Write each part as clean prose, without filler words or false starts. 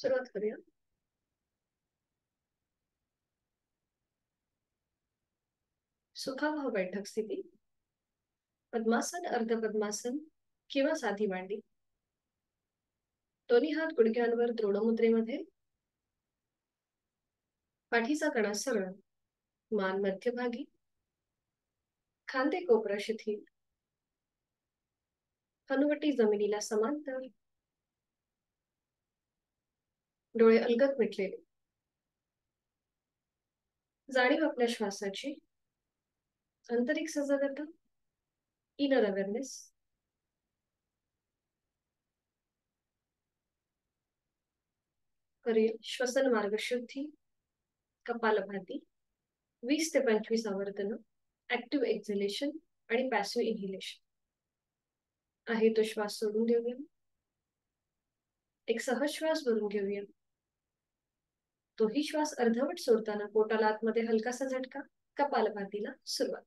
सुरुवात करूया. सुखावह बैठक स्थिती. पद्मासन, अर्ध पद्मासन किंवा साधी मांडी. दोन्ही हात गुडघ्यांवर दृढ मुद्रेमध्ये. पाठीचा कणा सरळ, मान मध्यभागी, खांदे कोपरा शिथिल, हनुवटी जमिनीला समांतर, डोळे अलगद मिटलेले. जाणीव आपल्या श्वासाची. आंतरिक सजागता, इनर अवेअरनेस. करूया श्वसन मार्ग शुद्धी. कपालभाती 20 ते 25 आवर्तन. ऍक्टिव्ह एक्झलेशन आणि पॅसिव्ह इन्हेलेशन. आहे तो श्वास सोडून देऊया. एक सहज श्वास भरून घेऊया. तोही श्वास अर्धवट सोडताना पोटाला आतमध्ये हलकासा झटका. कपालभातीला सुरुवात.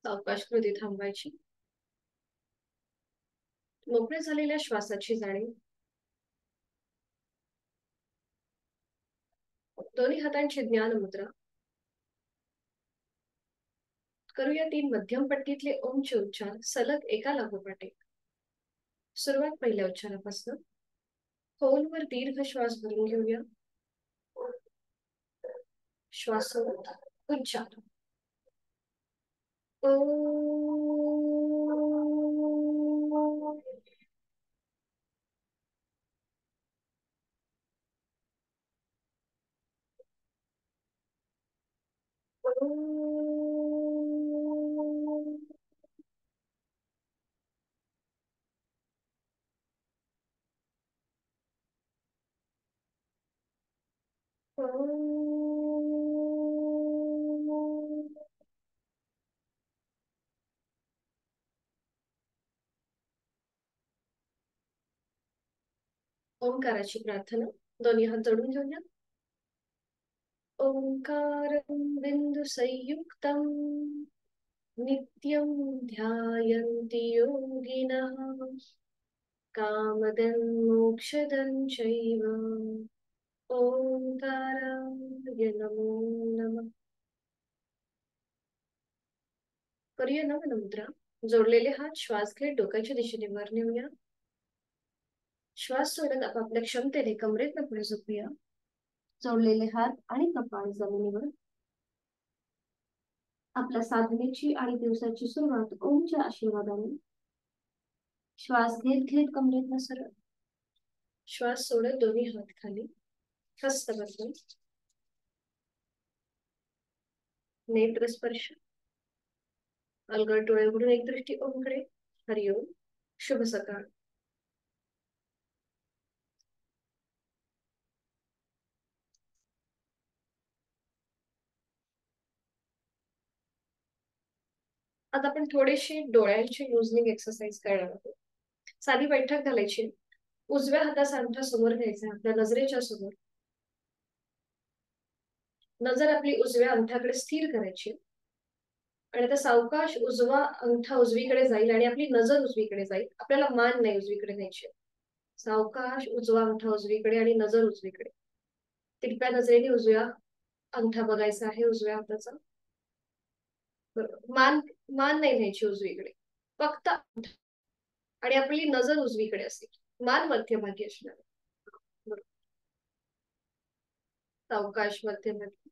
सावकाश कृती थांबवायची. मोकळ्या झालेल्या श्वासाची जाणीव. दोन्ही हातांची ज्ञान मुद्रा. करूया 3 मध्यम पट्टीतले ओमचे उच्चार सलग एका लागोपाठ एक. सुरुवात पहिल्या उच्चारापासून. खोलवर दीर्घ श्वास भरून घेऊया. श्वासोत उच्चार. ओ. ओंकाराची प्रार्थना. दोन्ही हात जोडून घेऊया. ओंकारं बिंदु संयुक्तं नित्यं ध्यायन्ति योगिनः कामदं मोक्षदं चैव. ओंकाराय नमो नमः. करूया नमन मुद्रा. जोडलेले हात श्वास घेत डोक्याच्या दिशेने वर नेऊया. श्वास सोडत आपापल्या क्षमतेने कमरेतनं पुढे झोपूया. जोडलेले हात आणि कपाळ जमिनीवर. आपल्या साधनेची आणि दिवसाची सुरुवात ओमच्या आशीर्वादाने. श्वास घेत घेत कमरेतनं सरळ. श्वास सोडत दोन्ही हात खाली. हस्त बदलून. नेत्र स्पर्श. अलगद डोळे उघडून एक दृष्टी ओमकडे. हरिओम. शुभ सकाळ. आता आपण थोडेसे डोळ्यांची लुजनिंग एक्सरसाइज करणार आहोत. साधी बैठक घालायची. उजव्या हाताचा अंगठा समोर घ्यायचा आपल्या नजरेच्या समोर. नजर आपली उजव्या अंगठ्याकडे स्थिर करायची. आणि आता सावकाश उजवा अंगठा उजवीकडे जाईल आणि आपली नजर उजवीकडे जाईल. आपल्याला मान नाही उजवीकडे न्यायची. सावकाश उजवा अंगठा उजवीकडे आणि नजर उजवीकडे. तिरप्या नजरेने उजव्या अंगठा बघायचा आहे उजव्या हाताचा. मान मान नाही न्यायची उजवीकडे. फक्त आणि आपली नजर उजवीकडे असेल. मान मध्यभागी असणार. सावकाश मध्यभागी.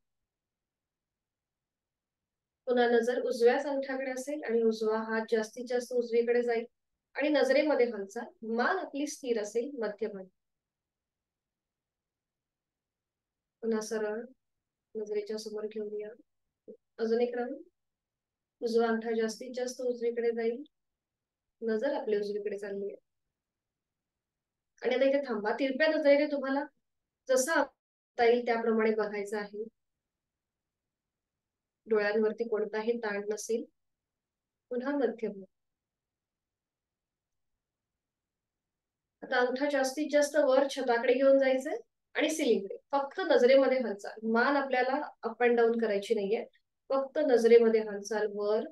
पुन्हा नजर उजव्याच अंगठ्याकडे असेल आणि उजवा हात जास्तीत जास्त उजवीकडे जाईल आणि नजरेमध्ये हालचाल. मान आपली स्थिर असेल मध्यभागी. पुन्हा सरळ नजरेच्या समोर घेऊया. अजून एक राऊंड. उजवा अंगठा जास्तीत जास्त उजवीकडे जाईल. नजर आपली उजवीकडे चालली आहे. आणि आता इथे थांबा. तिरप्या नजरेने तुम्हाला जसं येईल त्याप्रमाणे बघायचं आहे. डोळ्यांवरती कोणताही ताण नसेल. पुन्हा मध्यभागी. आता अंगठा जास्तीत जास्त वर छताकडे घेऊन जायचंय आणि सिलिंगकडे. फक्त नजरेमध्ये हालचाल, मान आपल्याला अप अँड डाऊन करायची नाहीये, फक्त नजरेमध्ये हालचाल, वर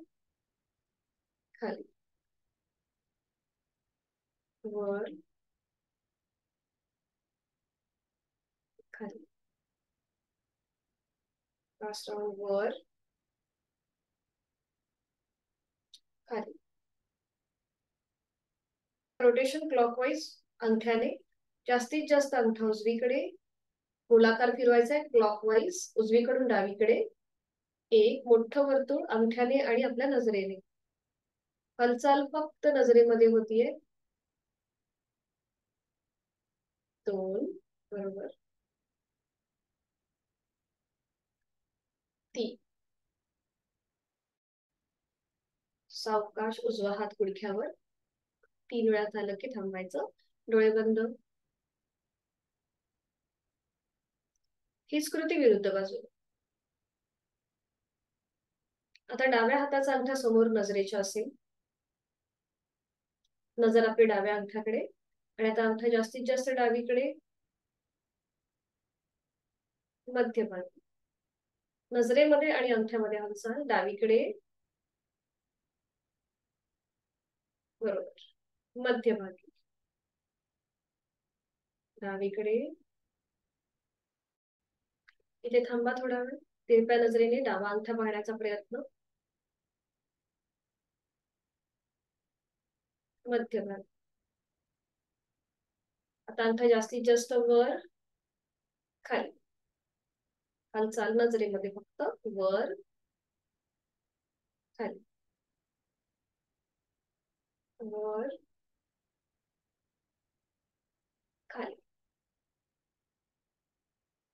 खाली वर खाली. लास्ट राउंड, वर खाली. रोटेशन क्लॉकवाईज अंगठ्याने. जास्तीत जास्त अंगठा उजवीकडे, गोलाकार फिरवायचा आहे क्लॉकवाईज उजवीकडून डावीकडे. एक मोठं वर्तुळ अंगठ्याने आणि आपल्या नजरेने. हालचाल फक्त नजरेमध्ये होतीये. 2 बरोबर. 3. सावकाश उजवा हात गुडघ्यावर. 3 वेळा झालं की थांबायचं. डोळे बंद. हीच कृती विरुद्ध बाजूला. आता डाव्या हाताचा अंगठा समोर नजरेच्या असेल. नजर आपली डाव्या अंगठ्याकडे आणि आता अंगठा जास्तीत जास्त डावीकडे, मध्यभागी. नजरेमध्ये आणि अंगठ्यामध्ये हालचाल डावीकडे, बरोबर. मध्यभागी, डावीकडे. इथे थांबा थोडा वेळ. तिरप्या नजरेने डावा अंगठा पाहण्याचा प्रयत्न, मध्यभागी. आता अंगठा जास्तीत जास्त वर खाली. हालचाल नजरेमध्ये फक्त वर खाली वर खाली.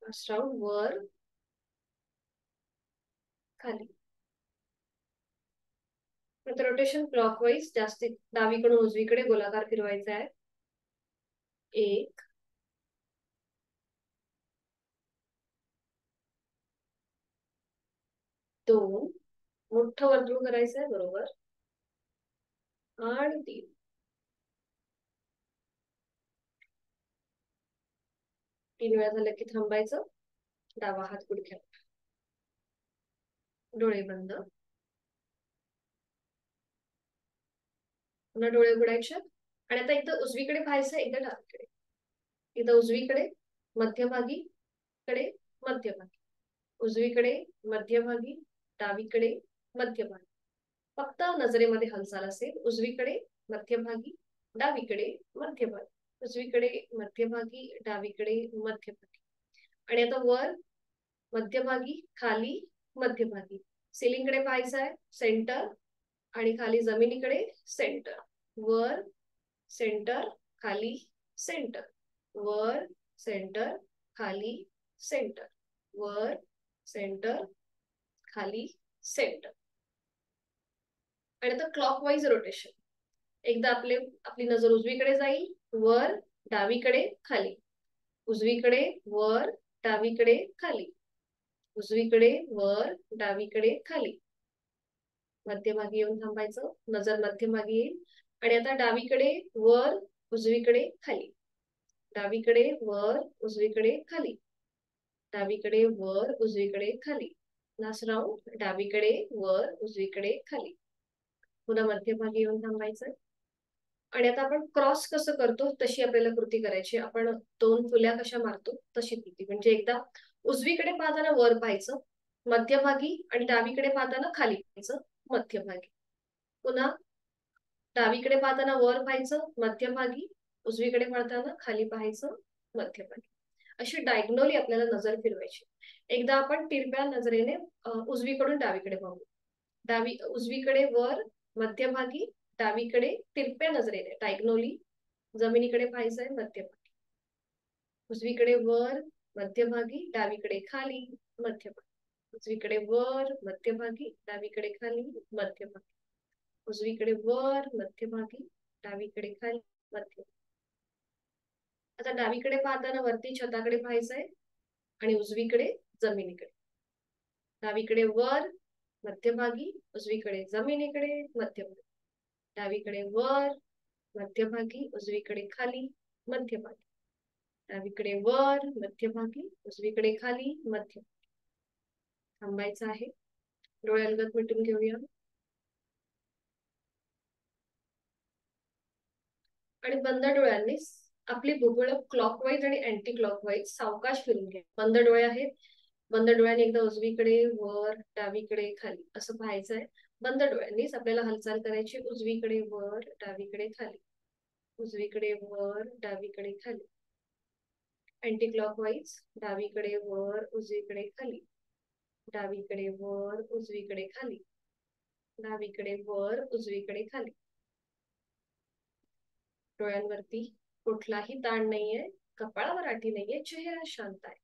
लास्ट राउंड, वर खाली. रोटेशन क्लॉकवाईज जास्तीत डावीकडून उजवीकडे गोलाकार फिरवायचा आहे. 1 2 मोठं वर्तुळ करायचं आहे, बरोबर. आणि 3. तीन वेळा झालं की थांबायचं. डावा हात गुडघ्यावर. डोळे बंद. पुन्हा डोळे उघडायचे आणि आता एकदा उजवीकडे पाहायचं, एकदा डावीकडे. एकदा उजवीकडे, मध्यभागी कडे, मध्यभागी. उजवीकडे, मध्यभागी, डावीकडे, मध्यभागी. फक्त नजरेमध्ये हालचाल असेल. उजवीकडे, मध्यभागी, डावीकडे, मध्यभागी. उजवीकडे, मध्यभागी, डावीकडे, मध्यभागी. आणि आता वर, मध्यभागी, खाली, मध्यभागी. सिलिंगकडे पाहायचं आहे, सेंटर. आणि खाली जमिनीकडे, सेंटर. वर, सेंटर, खाली, सेंटर. वर, सेंटर, खाली, सेंटर. वर, सेंटर, खाली, सेंटर. आणि आता क्लॉकवाईज रोटेशन. एकदा आपली नजर उजवीकडे जाईल, वर, डावीकडे, खाली. उजवीकडे, वर, डावीकडे, खाली. उजवीकडे, वर, डावीकडे, खाली. मध्यभागी येऊन थांबायचं. नजर मध्यभागी येईल आणि आता डावीकडे, वर, उजवीकडे, खाली. डावीकडे, वर, उजवीकडे, खाली. डावीकडे, वर, उजवीकडे, खाली. लास्ट राउंड, डावीकडे, वर, उजवीकडे, खाली. पुन्हा मध्यभागी येऊन थांबायचं. आणि आता आपण क्रॉस कसं करतो तशी आपल्याला कृती करायची. आपण 2 फुल्या कशा मारतो तशी कृती. म्हणजे एकदा उजवीकडे पाहताना वर पाहायचं, मध्यभागी, आणि डावीकडे पाहताना खाली पाहायचं, मध्यभागी. पुन्हा डावीकडे पाहताना वर पाहायचं, मध्यभागी. उजवीकडे पाहताना खाली पाहायचं, मध्यभागी. अशी डायगोनली आपल्याला नजर फिरवायची. एकदा आपण तिरप्या नजरेने उजवीकडून डावीकडे पाहू. उजवीकडे वर, मध्यभागी, डावीकडे तिरप्या नजरेने डायगोनली जमिनीकडे पाहायचंय, मध्यभागी. उजवीकडे वर, मध्यभागी, डावीकडे खाली, मध्यभागी. उजवीकडे वर, मध्यभागी, डावीकडे खाली, मध्यभागी. उजवीकडे वर, मध्यभागी, डावीकडे खाली, मध्यभागी. आता डावीकडे पाहताना वरती छताकडे पाहायचंय आणि उजवीकडे जमिनीकडे. डावीकडे वर, मध्यभागी, उजवीकडे जमिनीकडे, मध्यभागी. डावीकडे वर, मध्यभागी, उजवीकडे खाली, मध्यभागी, डावीकडे वर मध्यभागी, उजवीकडे खाली मध्य. थांबायचं आहे. डोळे अलगद मिटून घेऊया. आणि बंद डोळ्यांनी आपली भुगळ क्लॉकवाईज आणि अँटी क्लॉकवाईज सावकाश फिरून घ्या. बंद डोळे आहेत. बंद डोळ्यांनी एकदा उजवीकडे वर डावीकडे खाली असं पाहायचं आहे. बंद डोळ्यांनीच आपल्याला हालचाल करायची. उजवीकडे वर डावीकडे खाली, उजवीकडे वर डावीकडे खाली, अँटी क्लॉकवाईज डावीकडे वर उजवीकडे खाली, डावीकडे वर उजवीकडे खाली, डावीकडे वर उजवीकडे खाली. डोळ्यांवरती कुठलाही ताण नाहीये, कपाळावर आठी नाहीये, चेहरा शांत आहे.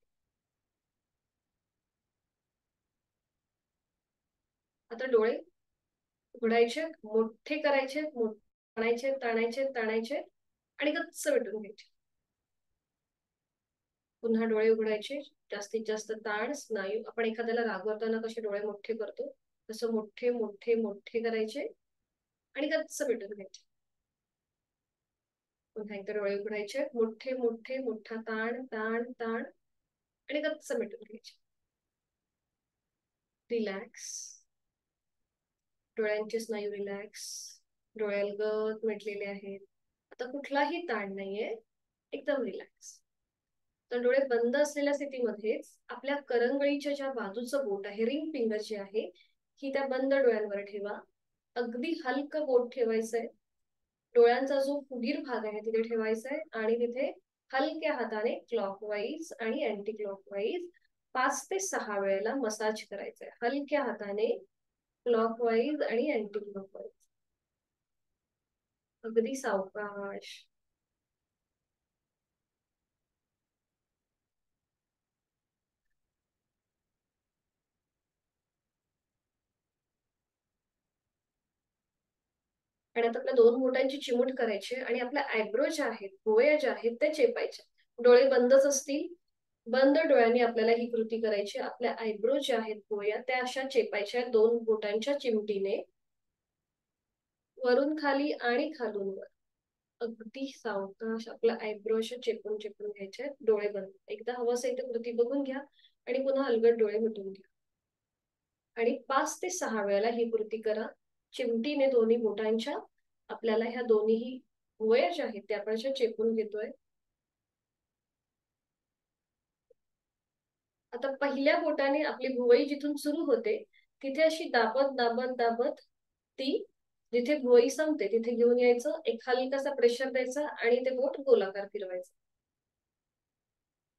आता डोळे उघडायचे, मोठे करायचे, ताणायचे ताणायचे ताणायचे आणि गच्च मिटून घ्यायचे. पुन्हा डोळे उघडायचे. जास्तीत जास्त ताण स्नायू, आपण एखाद्याला रागवताना कसे डोळे मोठे करतो तसं मोठे मोठे मोठे करायचे आणि गच्च मिटून घ्यायचे. पुन्हा एकदा डोळे उघडायचे, मोठे मोठे मोठा ताण ताण ताण आणि गच्च मिटून घ्यायचे. रिलॅक्स. डोळ्यांचे स्नायू रिलॅक्स, डोळे अलगद मिटलेले आहेत. आता कुठलाही ताण नाहीये, एकदम रिलॅक्स. तर डोळे बंद असलेल्या स्थितीमध्येच आपल्या करंगळीच्या ज्या बाजूचं बोट आहे, रिंग फिंगर जे आहे, ही त्या बंद डोळ्यांवर ठेवा. अगदी हलकं बोट ठेवायचंय. डोळ्यांचा जो फुगीर भाग आहे तिथे ठेवायचा आहे आणि तिथे हलक्या हाताने क्लॉकवाईज आणि अँटी क्लॉकवाईज 5 ते 6 वेळेला मसाज करायचंय. हलक्या हाताने क्लॉकवाईज आणि अँटी क्लॉकवाईज, अगदी सावकाश. आणि आता आपल्या 2 बोटांची चिमूट करायची आणि आपल्या आयब्रो ज्या आहेत, भुवया ज्या आहेत त्या चेपायच्या. डोळे बंदच असतील. बंद डोळ्यांनी आपल्याला ही कृती करायची. आपल्या आयब्रो ज्या आहेत भुवया त्या अशा चेपायच्या 2 बोटांच्या चिमटीने, वरून खाली आणि खालून वर. अगदी सावकाश आपल्या आयब्रो अशा चेपून चेपून घ्यायचे. डोळे बंद. एकदा हवं असेल तर कृती बघून घ्या आणि पुन्हा अलगद डोळे मिटून घ्या. आणि 5 ते 6 वेळेला ही कृती करा. चिमटीने दोन्ही बोटांच्या आपल्याला ह्या दोन्ही भुवया ज्या आहेत त्या आपण अशा चेपून घेतोय. आता पहिल्या बोटाने आपली भुवई जिथून सुरू होते तिथे अशी दाबत दाबत दाबत ती जिथे भुवई संपते तिथे घेऊन यायचं. एक हलकासा प्रेशर द्यायचा आणि ते बोट गोलाकार फिरवायचं.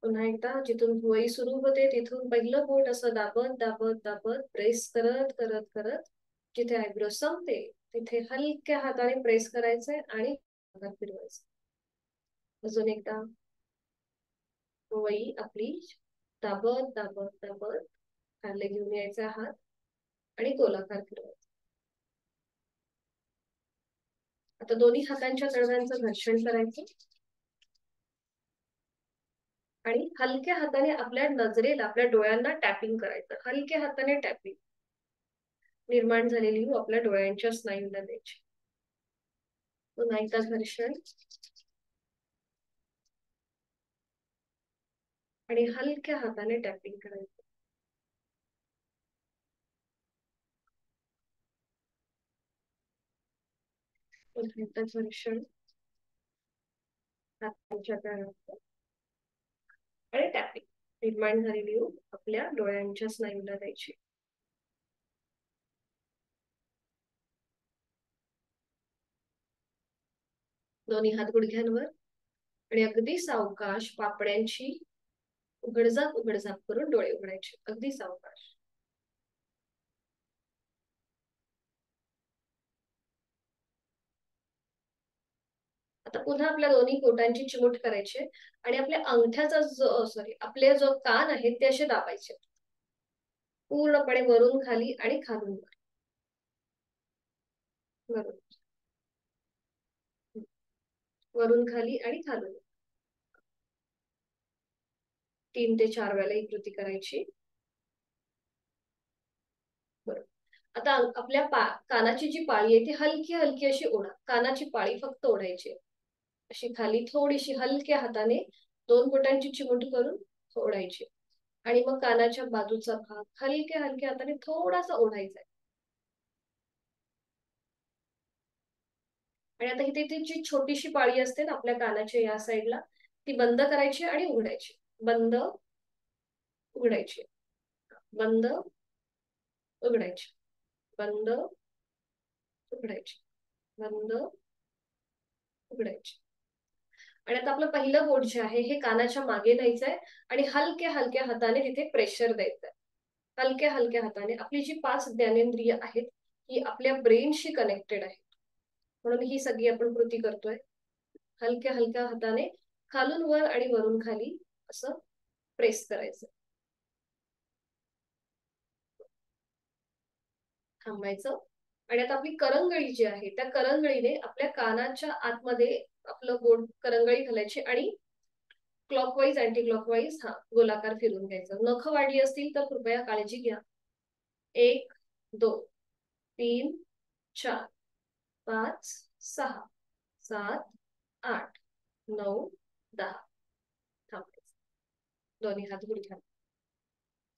पुन्हा एकदा जिथून भुवई सुरू होते तिथून पहिलं बोट असं दाबत दाबत दाबत प्रेस करत करत करत जिथे आयब्रो संपते तिथे हलक्या हाताने प्रेस करायचंय आणि फिरवायचं. अजून एकदा भुवई आपली दाबत दाबत दाबत खाली घेऊन यायचा हात आणि गोलाकार फिरवायचा. आता दोन्ही हातांच्या तळव्यांचं घर्षण करायचं आणि हलक्या हाताने आपल्या नजरेला, आपल्या डोळ्यांना टॅपिंग करायचं. हलक्या हाताने टॅपिंग. निर्माण झालेली आपल्या डोळ्यांच्या स्नायूला द्यायची. पुन्हा एकदा घर्षण आणि हलक्या हाताने टॅपिंग करायचं. पुन्हा एकदा घर्षण, हातांच्या तळव्यांचं आणि टॅपिंग. निर्माण झालेली आपल्या डोळ्यांच्या स्नायूला द्यायची. दोन्ही हात गुडघ्यांवर आणि अगदी सावकाश पापड्यांची उघडझाप उघडझाप करून डोळे उघडायचे. अगदी सावकाश. आता पुन्हा आपल्या दोन्ही बोटांची चिमूट करायची आणि आपल्या अंगठ्याचा जो आपले जो कान आहेत ते असे दाबायचे पूर्णपणे वरून खाली आणि खालून वर. वरून वरून खाली आणि खालून. 3 ते 4 वेळेला ही कृती करायची. बरोबर. आता आपल्या कानाची जी पाळी आहे ती हलकी हलकी अशी ओढा. कानाची पाळी फक्त ओढायची. अशी खाली थोडीशी हलक्या हाताने 2 बोटांची चिमूट करून ओढायची आणि मग कानाच्या बाजूचा भाग हलक्या हलक्या हाताने थोडासा ओढायचा आहे. आणि आता इथे ती जी छोटीशी पाळी असते ना आपल्या कानाच्या या साईडला, ती बंद करायची आणि उघडायची. बंद, उघडायची. बंद, उघडायची. बंद, उघडायची. बंद, उघडायची. आणि आता आपलं पहिलं बोट जे आहे हे कानाच्या मागे न्यायचंय आणि हलक्या हलक्या हाताने तिथे प्रेशर द्यायचंय. हलक्या हलक्या हाताने. आपली जी 5 ज्ञानेंद्रिय आहेत ही आपल्या ब्रेनशी कनेक्टेड आहे, म्हणून ही सगळी आपण कृती करतोय. हलक्या हलक्या हाताने खालून वर आणि वरून खाली असं प्रेस करायचं. थांबायचं. आणि आता आपली करंगळी जी आहे त्या करंगळीने आपल्या कानाच्या आतमध्ये आपलं बोट करंगळी घालायची आणि क्लॉकवाईज अँटी क्लॉकवाईज गोलाकार फिरून घ्यायचं. नख वाढली असतील तर कृपया काळजी घ्या. 1 2 3 4 5 6 7 8 9 10. थांबायचं. दोन्ही हात गुडघ्यात.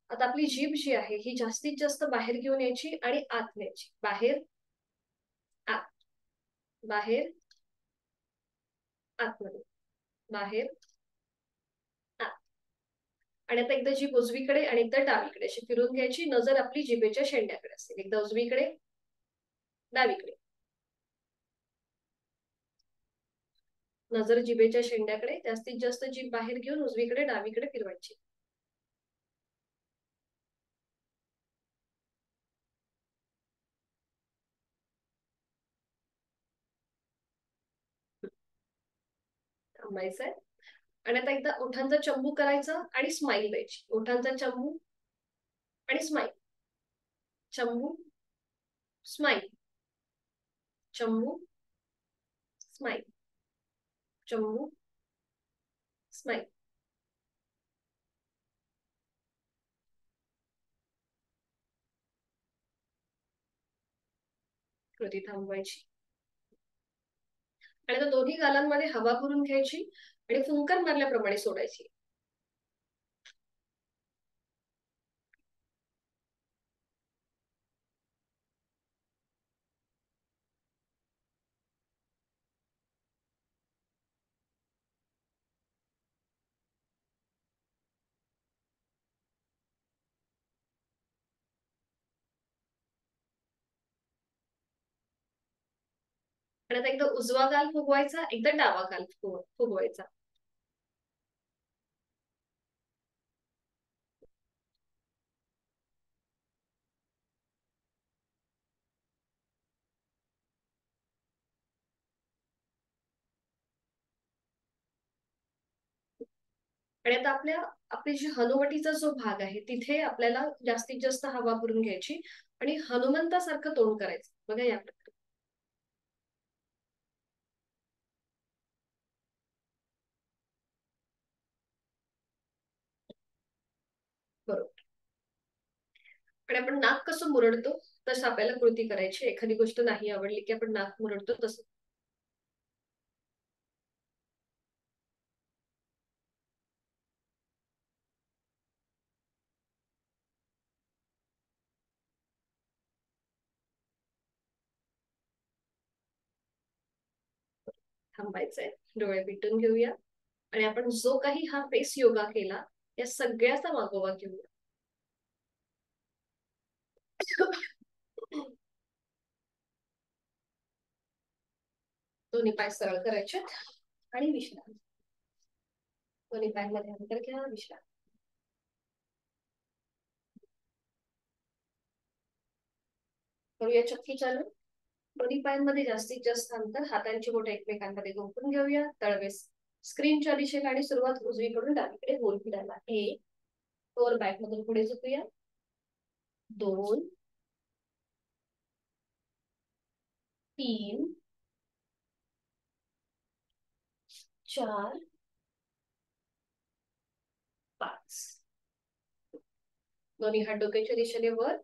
आता आपली जीभ जी आहे ही जास्तीत जास्त बाहेर घेऊन यायची आणि आत न्यायची. बाहेर, आत, बाहेर, आतमध्ये, बाहेर, आत. आणि आता एकदा जीभ उजवीकडे आणि एकदा डावीकडे अशी फिरून घ्यायची. नजर आपली जिभेच्या शेंड्याकडे असेल. एकदा उजवीकडे, डावीकडे. नजर जिभेच्या शेंड्याकडे. जास्तीत जास्त जीभ बाहेर घेऊन उजवीकडे डावीकडे फिरवायची. थांबायचंय. आणि आता एकदा ओठांचा चंबू करायचा आणि स्माइल द्यायची. ओठांचा चंबू आणि स्माइल. चंबू, स्माइल. चंबू, स्माइल. चंबू, स्माइल. कृती थांबवायची. आणि आता दोन्ही गालांमध्ये हवा भरून घ्यायची आणि फुंकर मारल्याप्रमाणे सोडायची. आणि आता एकदा उजवा गाल फुगवायचा, एकदा डावा गाल फुगवायचा. आणि आता आपली जी हनुवटीचा जो भाग आहे तिथे आपल्याला जास्तीत जास्त हवा भरून घ्यायची आणि हनुमंतासारखं तोंड करायचं. बघा या प्रकारे. बरोबर. आणि आपण नाक कसं मुरडतो तसं आपल्याला कृती करायची. एखादी गोष्ट नाही आवडली की आपण नाक मुरडतो तसं. थांबायचंय. डोळे मिटून घेऊया. आणि आपण जो काही हा फेस योगा केला या सगळ्याचा मागोवा घेऊया. दोन्ही पाय सरळ करायचे आणि विश्रांती. दोन्ही पायांमध्ये अंतर घ्या, विश्रांती. करूया चक्की चालू. दोन्ही पायांमध्ये जास्तीत जास्त अंतर. हातांची बोट एकमेकांमध्ये गुंफून घेऊया. तळवे स्क्रीनच्या दिशेला आणि सुरुवात उजवीकडून डावीकडे गोल फिरायला. 1 लोअर बॅक मधून पुढे झुकूया. 2 3 4 5. दोन्ही हात डोक्याच्या दिशेने वर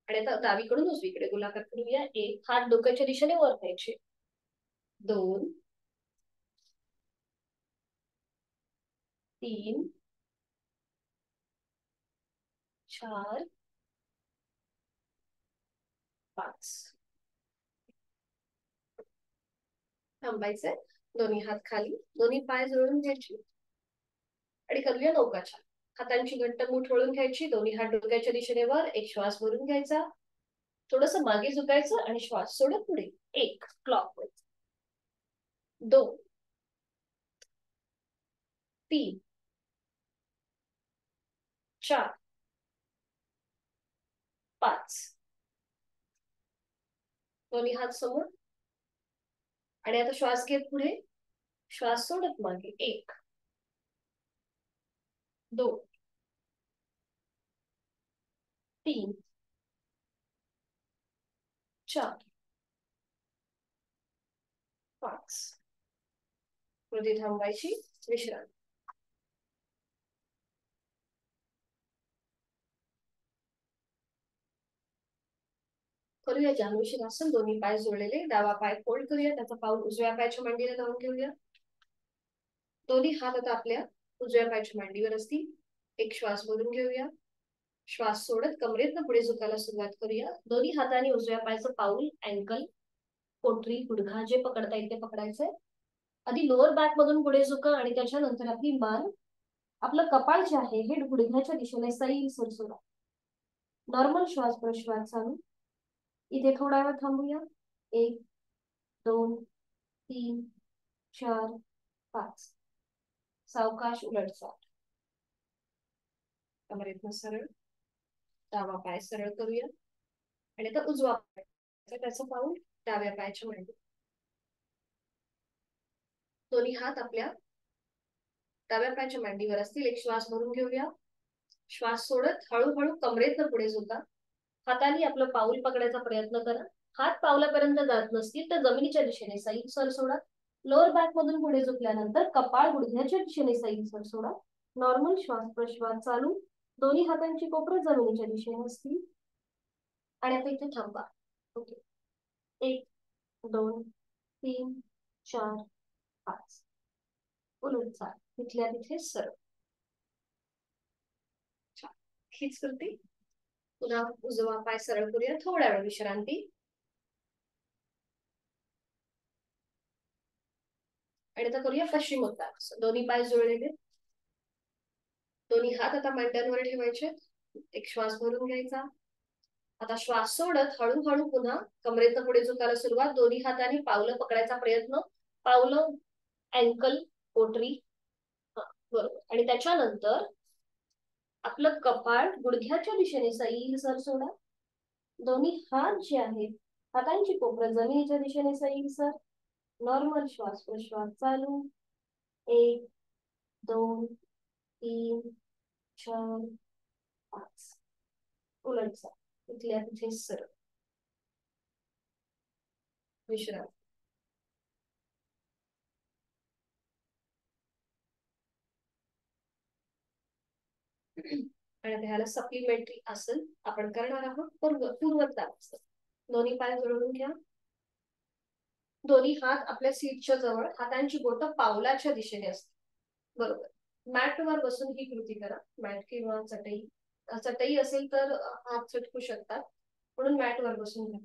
आणि आता डावीकडून उजवीकडे गोलाकार करूया. 1 हात डोक्याच्या दिशेने वर न्यायचे. 2 3 4 5. थांबायचंय. दोन्ही हात खाली, दोन्ही पाय जोडून घ्यायचे आणि करूया नौकाचार. हातांची घट्ट मूठ वळून घ्यायची, दोन्ही हात डोक्याच्या दिशेने वर. एक श्वास भरून घ्यायचा, थोडस मागे झुकायचं आणि श्वास सोडत पुढे. 1 क्लॉकवाईज, 2 3 4 5. दोन्ही हात समोर आणि आता श्वास घेत पुढे, श्वास सोडत मागे. 1 2 3 4 5. कृती थांबायची, विश्रांती. करूया जान्हवी शिरासन. दोन्ही पाय जोडलेले, डावा पाय फोल्ड करूया, त्याचा पाऊल उजव्या पायाच्या मांडीला लावून घेऊया. दोन्ही हात आता आपल्या उजव्या पायाच्या मांडीवर असतील. एक श्वास भरून घेऊया, श्वास सोडत कमरेतनं पुढे झुकायला सुरुवात करूया. दोन्ही हाताने उजव्या पायाचं पाऊल, अँकल, पोटरी, गुडघा जे पकडता येईल ते पकडायचंय. आधी लोअर बॅक मधून पुढे झुका आणि त्याच्यानंतर आपली मान, आपलं कपाळ जे आहे हे गुडघ्याच्या दिशेने सैल सोडा. नॉर्मल श्वास प्रश्वास चालू. इथे थोडा वेळ थांबूया. 1 2 3 4 5. सावकाश उलटचाल. कमरेतनं सरळ, डावा पाय सरळ करूया आणि आता उजवा पाय, त्याचं पाऊल डाव्या पायाच्या मांडी. दोन्ही हात आपल्या डाव्या पायाच्या मांडीवर असतील. एक श्वास भरून घेऊया, श्वास सोडत हळूहळू कमरेतनं पुढे झुका. हाताने आपलं पाऊल पकडायचा प्रयत्न करा. हात पावलापर्यंत जात नसतील तर जमिनीच्या दिशेने सैल सर सोडा. लोअर बॅक मधून पुढे झुकल्यानंतर कपाळ गुडघ्याच्या दिशेने सैल सर सोडा. नॉर्मल श्वास प्रश्वास चालू. दोन्ही हातांची कोपरं जमिनीच्या दिशेने असतील आणि आता इथे थांबा. ओके. 1 2 3 4 5. उलट चाल, तिथल्या तिथे सरळ. हीच करते. पुन्हा उजवा पाय सरळ करूया, थोड्या वेळ विश्रांती. आणि आता करूया पश्चिमोत्तानासन. दोन्ही पाय जुळलेले, दोन्ही हात आता मांड्यांवर ठेवायचे. एक श्वास भरून घ्यायचा. आता श्वास सोडत हळूहळू पुन्हा कमरेतनं पुढे झुकायला सुरुवात. दोन्ही हाताने पावलं पकडायचा प्रयत्न. पावलं, अँकल, पोटरी, बरोबर. आणि त्याच्यानंतर आपलं कपाळ गुडघ्याच्या दिशेने सैल सर सोडा. दोन्ही हात जे आहेत, हातांची कोपरं जमिनीच्या दिशेने सैल सर. नॉर्मल श्वास प्रश्वास चालू. 1 2 3 4 5. उलट चाल, तिथल्या तिथे सरळ. विश्रांती. आणि ह्याला सप्लिमेंटरी आसन आपण करणार आहोत. पूर्वोत्तानासन. दोन्ही पाय जोडून घ्या, दोन्ही हात आपल्या सीटच्या जवळ, हातांची बोटं पावलाच्या दिशेने असतील. बरोबर. मॅटवर बसून ही कृती करा. मॅट किंवा चटई, चटई असेल तर हात चटकू शकतात, म्हणून मॅटवर बसून घ्या.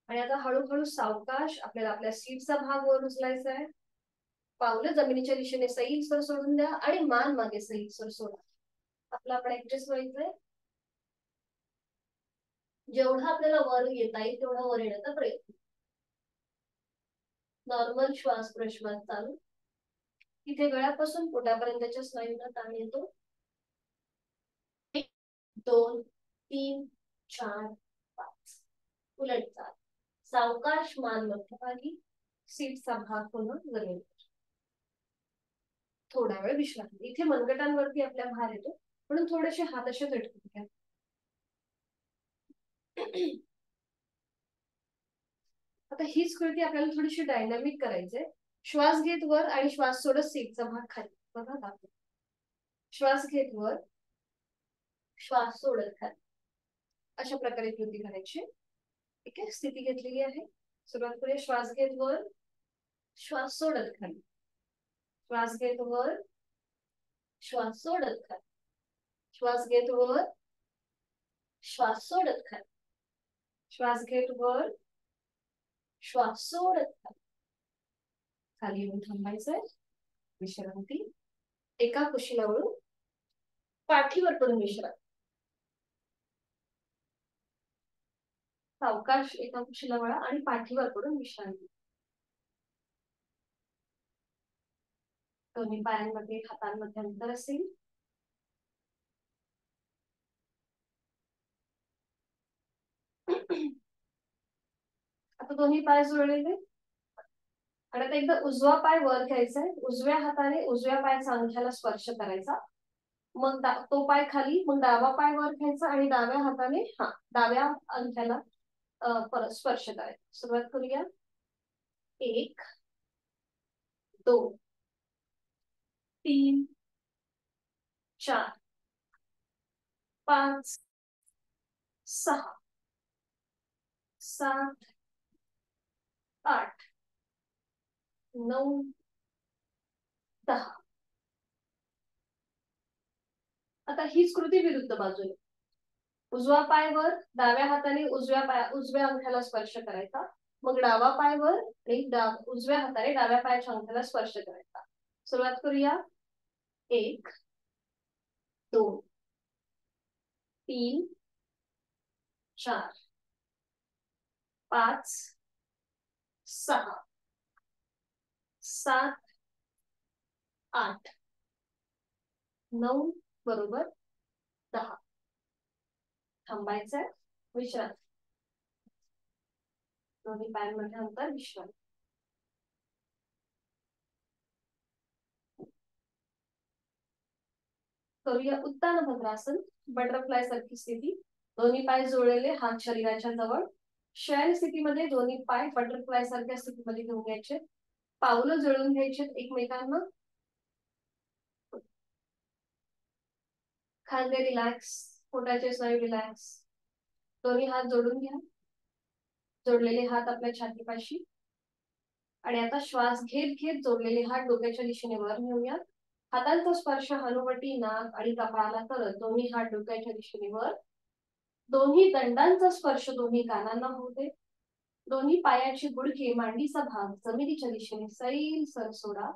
आणि आता हळूहळू सावकाश आपल्याला आपल्या सीटचा भाग वर उचलायचा आहे. पावलं जमिनीच्या दिशेने सैल सर सोडून द्या आणि मान मागे सैल सर सोडा. आपलं आपण ऍडजस्ट व्हायचंय. जेवढा आपल्याला वर येता येईल तेवढा वर येण्याचा प्रयत्न. नॉर्मल श्वास प्रश्वास चालू. इथे गळ्यापासून पोटापर्यंतच्या स्नायूंना ताण येतो. 1 2 3 4 5. उलट चाल. सावकाश मान मध्यभागी, सीटचा भाग पुन्हा जमिनीवर. थोडा वेळ विश्रांती. इथे मनगटांवरती आपल्या भार येतो, म्हणून थोडेसे हात असे झटकून घ्या. आता हीच कृती आपल्याला थोडीशी डायनामिक करायचंय. श्वास घेत वर आणि श्वास सोडत सीटचा भाग खाली. बघा दाखव. श्वास घेत वर, श्वास सोडत खाली. अशा प्रकारे कृती करायची. ठीक आहे. स्थिती घेतलेली आहे. सुरुवात करूया. श्वास घेत वर, श्वास सोडत खाली. श्वास घेत वर, श्वास सोडत खा. श्वास घेत वर, श्वास सोडत खा. श्वास घेत वर, श्वास सोडत खा. खाली येऊन थांबायचंय. विश्रांती. एका कुशीला वळून पाठीवर पडून विश्रांती. सावकाश एका कुशीला वळा आणि पाठीवर पडून विश्रांती. दोन्ही पायांमध्ये हातांमध्ये अंतर असेल. आता दोन्ही पाय जुळलेले. आणि आता एकदा उजवा पाय वर घ्यायचा आहे. उजव्या हाताने उजव्या पायाच्या अंगठ्याला स्पर्श करायचा. मग तो पाय खाली, मग डावा पाय वर घ्यायचा आणि डाव्या हाताने डाव्या अंगठ्याला स्पर्श करायचा. सुरुवात करूया. 1 2 3 4 5 6 7 8 9 10. आता हीच कृती विरुद्ध बाजूने. उजवा पाय वर, डाव्या हाताने उजव्या अंगठ्याला स्पर्श करायचा. मग डावा पाय वर आणि उजव्या हाताने डाव्या पायाच्या अंगठ्याला स्पर्श करायचा. सुरुवात करूया. 1 2 3 4 5 6 7 8 9 बरोबर 10. थांबायचंय. विश्रांती. दोन्ही पायांमध्ये अंतर. विश्रांती. करूया उत्तान भद्रासन. बटरफ्लाय सारखी स्थिती. दोन्ही पाय जोडलेले, हात शरीराच्या जवळ. शयन स्थितीमध्ये दोन्ही पाय बटरफ्लाय सारख्या स्थितीमध्ये घेऊन घ्यायचे. पावलं जुळून घ्यायचे एकमेकांना. खांदे रिलॅक्स, पोटाचे स्नायू रिलॅक्स. दोन्ही हात जोडून घ्या. जोडलेले हात आपल्या छातीपाशी. आणि आता श्वास घेत घेत जोडलेले हात डोक्याच्या दिशेने वर नेऊया. हातांचा स्पर्श हनुवटी, नाक आणि कपाळाला करत दोन्ही हात डोक्याच्या दिशेने वर. दोन्ही दंडांचा स्पर्श दोन्ही कानांना होते. दोन्ही पायाची गुडघे, मांडीचा भाग जमिनीच्या दिशेने सैल सर सोडा.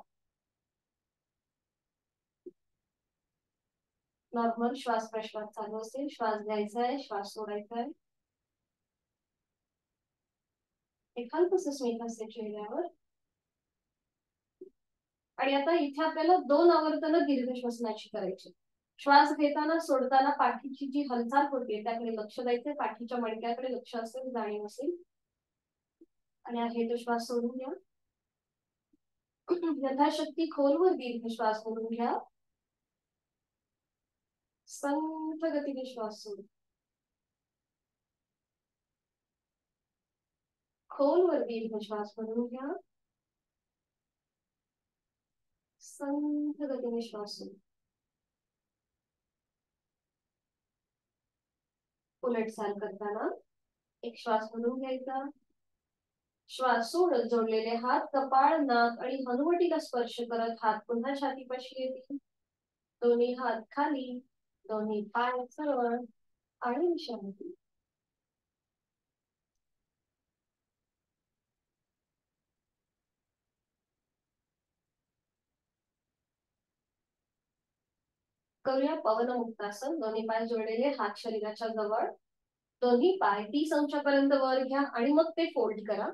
नॉर्मल श्वास प्रश्वास चालू असेल. श्वास घ्यायचा आहे, श्वास सोडायचा आहे. एक हलकंसं स्मित असेल चेहऱ्यावर. आणि आता इथे आपल्याला 2 आवर्तन दीर्घ श्वसनाची करायची. श्वास घेताना सोडताना पाठीची जी हालचाल होते त्याकडे लक्ष द्यायचे. पाठीच्या मणक्याकडे लक्ष असेल, जाणीव असेल. आणि आहे तो श्वास सोडून घ्या. यथाशक्ती खोलवर दीर्घ श्वास सोडून घ्या. संथ गतीने श्वास सोड. खोलवर दीर्घ श्वास भरून घ्या. संथ गतीने श्वास सोड. उलट चाल करताना एक श्वास भरून घ्यायचा. श्वास सोडत जोडलेले हात कपाळ, नाक आणि हनुवटीला स्पर्श करत हात पुन्हा छातीपाशी येतील. दोन्ही हात खाली, दोन्ही पाय सरळ आणि विश्रांती. करूया पवन मुक्तासन. दोन्ही पाय जोडलेले, हात शरीराच्या जवळ. दोन्ही पाय 30 अंशापर्यंत वर घ्या आणि मग ते फोल्ड करा.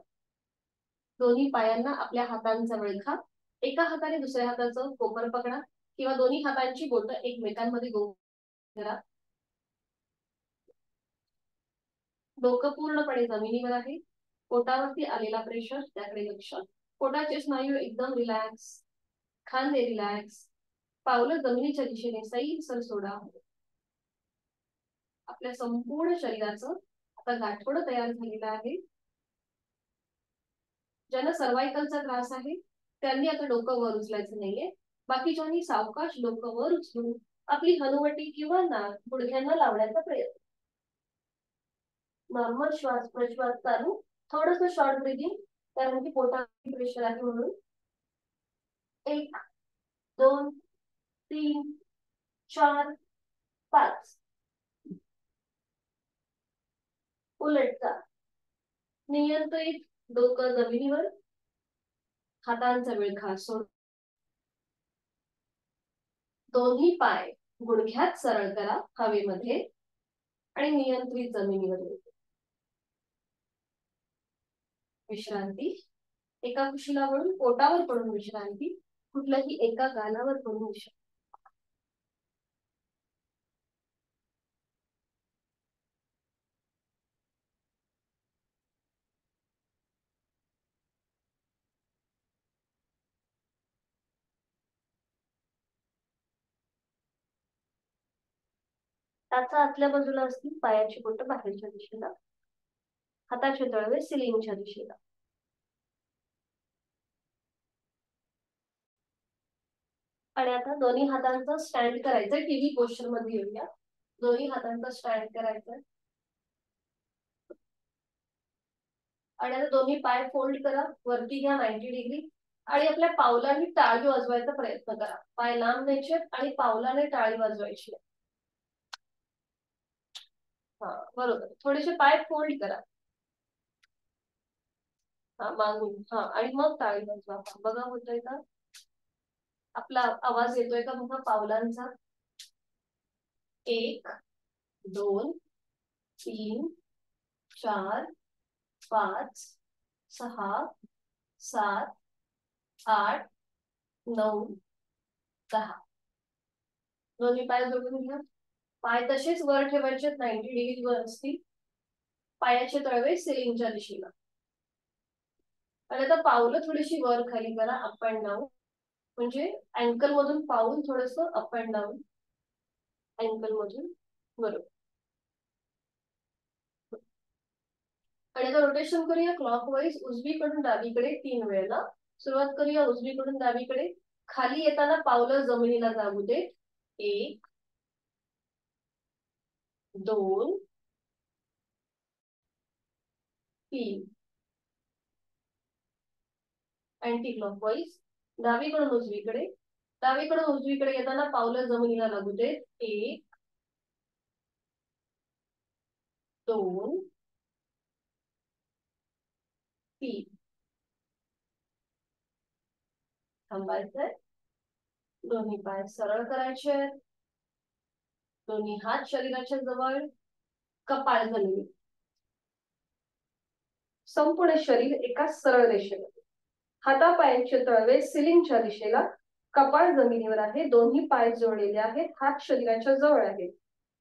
दोन्ही पायांना आपल्या हातांजवळ खा. एका हाताने दुसऱ्या हाताचं कोपर पकडा किंवा दोन्ही हातांची बोटं एकमेकांमध्ये करा. डोकं पूर्णपणे जमिनीवर आहे. पोटावरती आलेला प्रेशर त्याकडे लक्ष. पोटाचे स्नायू एकदम रिलॅक्स. खांदे रिलॅक्स. पावलं जमिनीच्या दिशेने सैल सर सोडा. आपल्या संपूर्ण शरीराचं आता गाठोडं तयार झालेलं आहे. ज्यांना सर्वायकलचा त्रास आहे त्यांनी आता डोकं वर उचलायचं नाहीये. बाकीच्यांनी सावकाश डोकं वर उचलून आपली हनुवटी किंवा नाक गुडघ्यांना लावण्याचा प्रयत्न. नॉर्मल श्वास प्रश्वास चालू. थोडंसं शॉर्ट ब्रीदिंग, कारण की पोटात प्रेशर आहे म्हणून. 1 2 3 4 5. उलटता. नियंत्रित. डोकं जमिनीवर. हातांचा विळखा सोड. दोन्ही पाय गुडघ्यात सरळ करा हवेमध्ये आणि नियंत्रित जमिनीवर. विश्रांती. एका कुशीलावरून पोटावर पडून विश्रांती. कुठल्याही एका गालावर पडून विश्रांती. टाचा आतल्या बाजूला असतील. पायाची बोटं बाहेरच्या दिशेला. हाताचे तळवे सिलिंगच्या दिशेला. आणि आता दोन्ही हातांचा स्टँड करायचं. टीव्ही पोस्चर मध्ये येऊया. दोन्ही हातांचा स्टँड करायचं आणि आता दोन्ही पाय फोल्ड करा. वरती घ्या 90 डिग्री आणि आपल्या पावलांनी टाळी वाजवायचा प्रयत्न करा. पाय लांब न्यायचे आणि पावलाने टाळी वाजवायची. हा बरोबर. थोडेसे पाय फोल्ड करा. हा मागून. हा आणि मग टाळी वाजवा. बघा होतोय का? आपला आवाज येतोय का बघा पावलांचा. 1 2 3 4 5 6 7 8 9 10. दोन्ही पाय जोडून घ्या. पाय तसेच वर ठेवायचे. 90 डिग्री वर असतील. पायाचे तळवे सिलिंगच्या दिशेला. आणि आता पावलं थोडीशी वर खाली करा. Up and down. म्हणजे अँकल मधून पाऊल थोडस अप अँड डाऊन. अँकल मधून. बरोबर. आणि आता रोटेशन करूया क्लॉकवाईज. उजवीकडून डावीकडे 3 वेळेला. सुरुवात करूया उजवीकडून डावीकडे. खाली येताना पावलं जमिनीला लागू दे. 1 2 3. Anti clockwise. डावीकडून उजवीकडे. डावीकडून उजवीकडे येताना पावलं जमिनीला लागू दे. 1 2 3. थांबायचंय. दोन्ही पाय सरळ करायचे. दोन्ही हात शरीराच्या जवळ. कपाळ जमिनी. संपूर्ण शरीर एका सरळ रेषेमध्ये. हातापायांचे तळवे सिलिंगच्या दिशेला. कपाळ जमिनीवर आहे. दोन्ही पाय जोडलेले आहेत. हात शरीराच्या जवळ आहेत.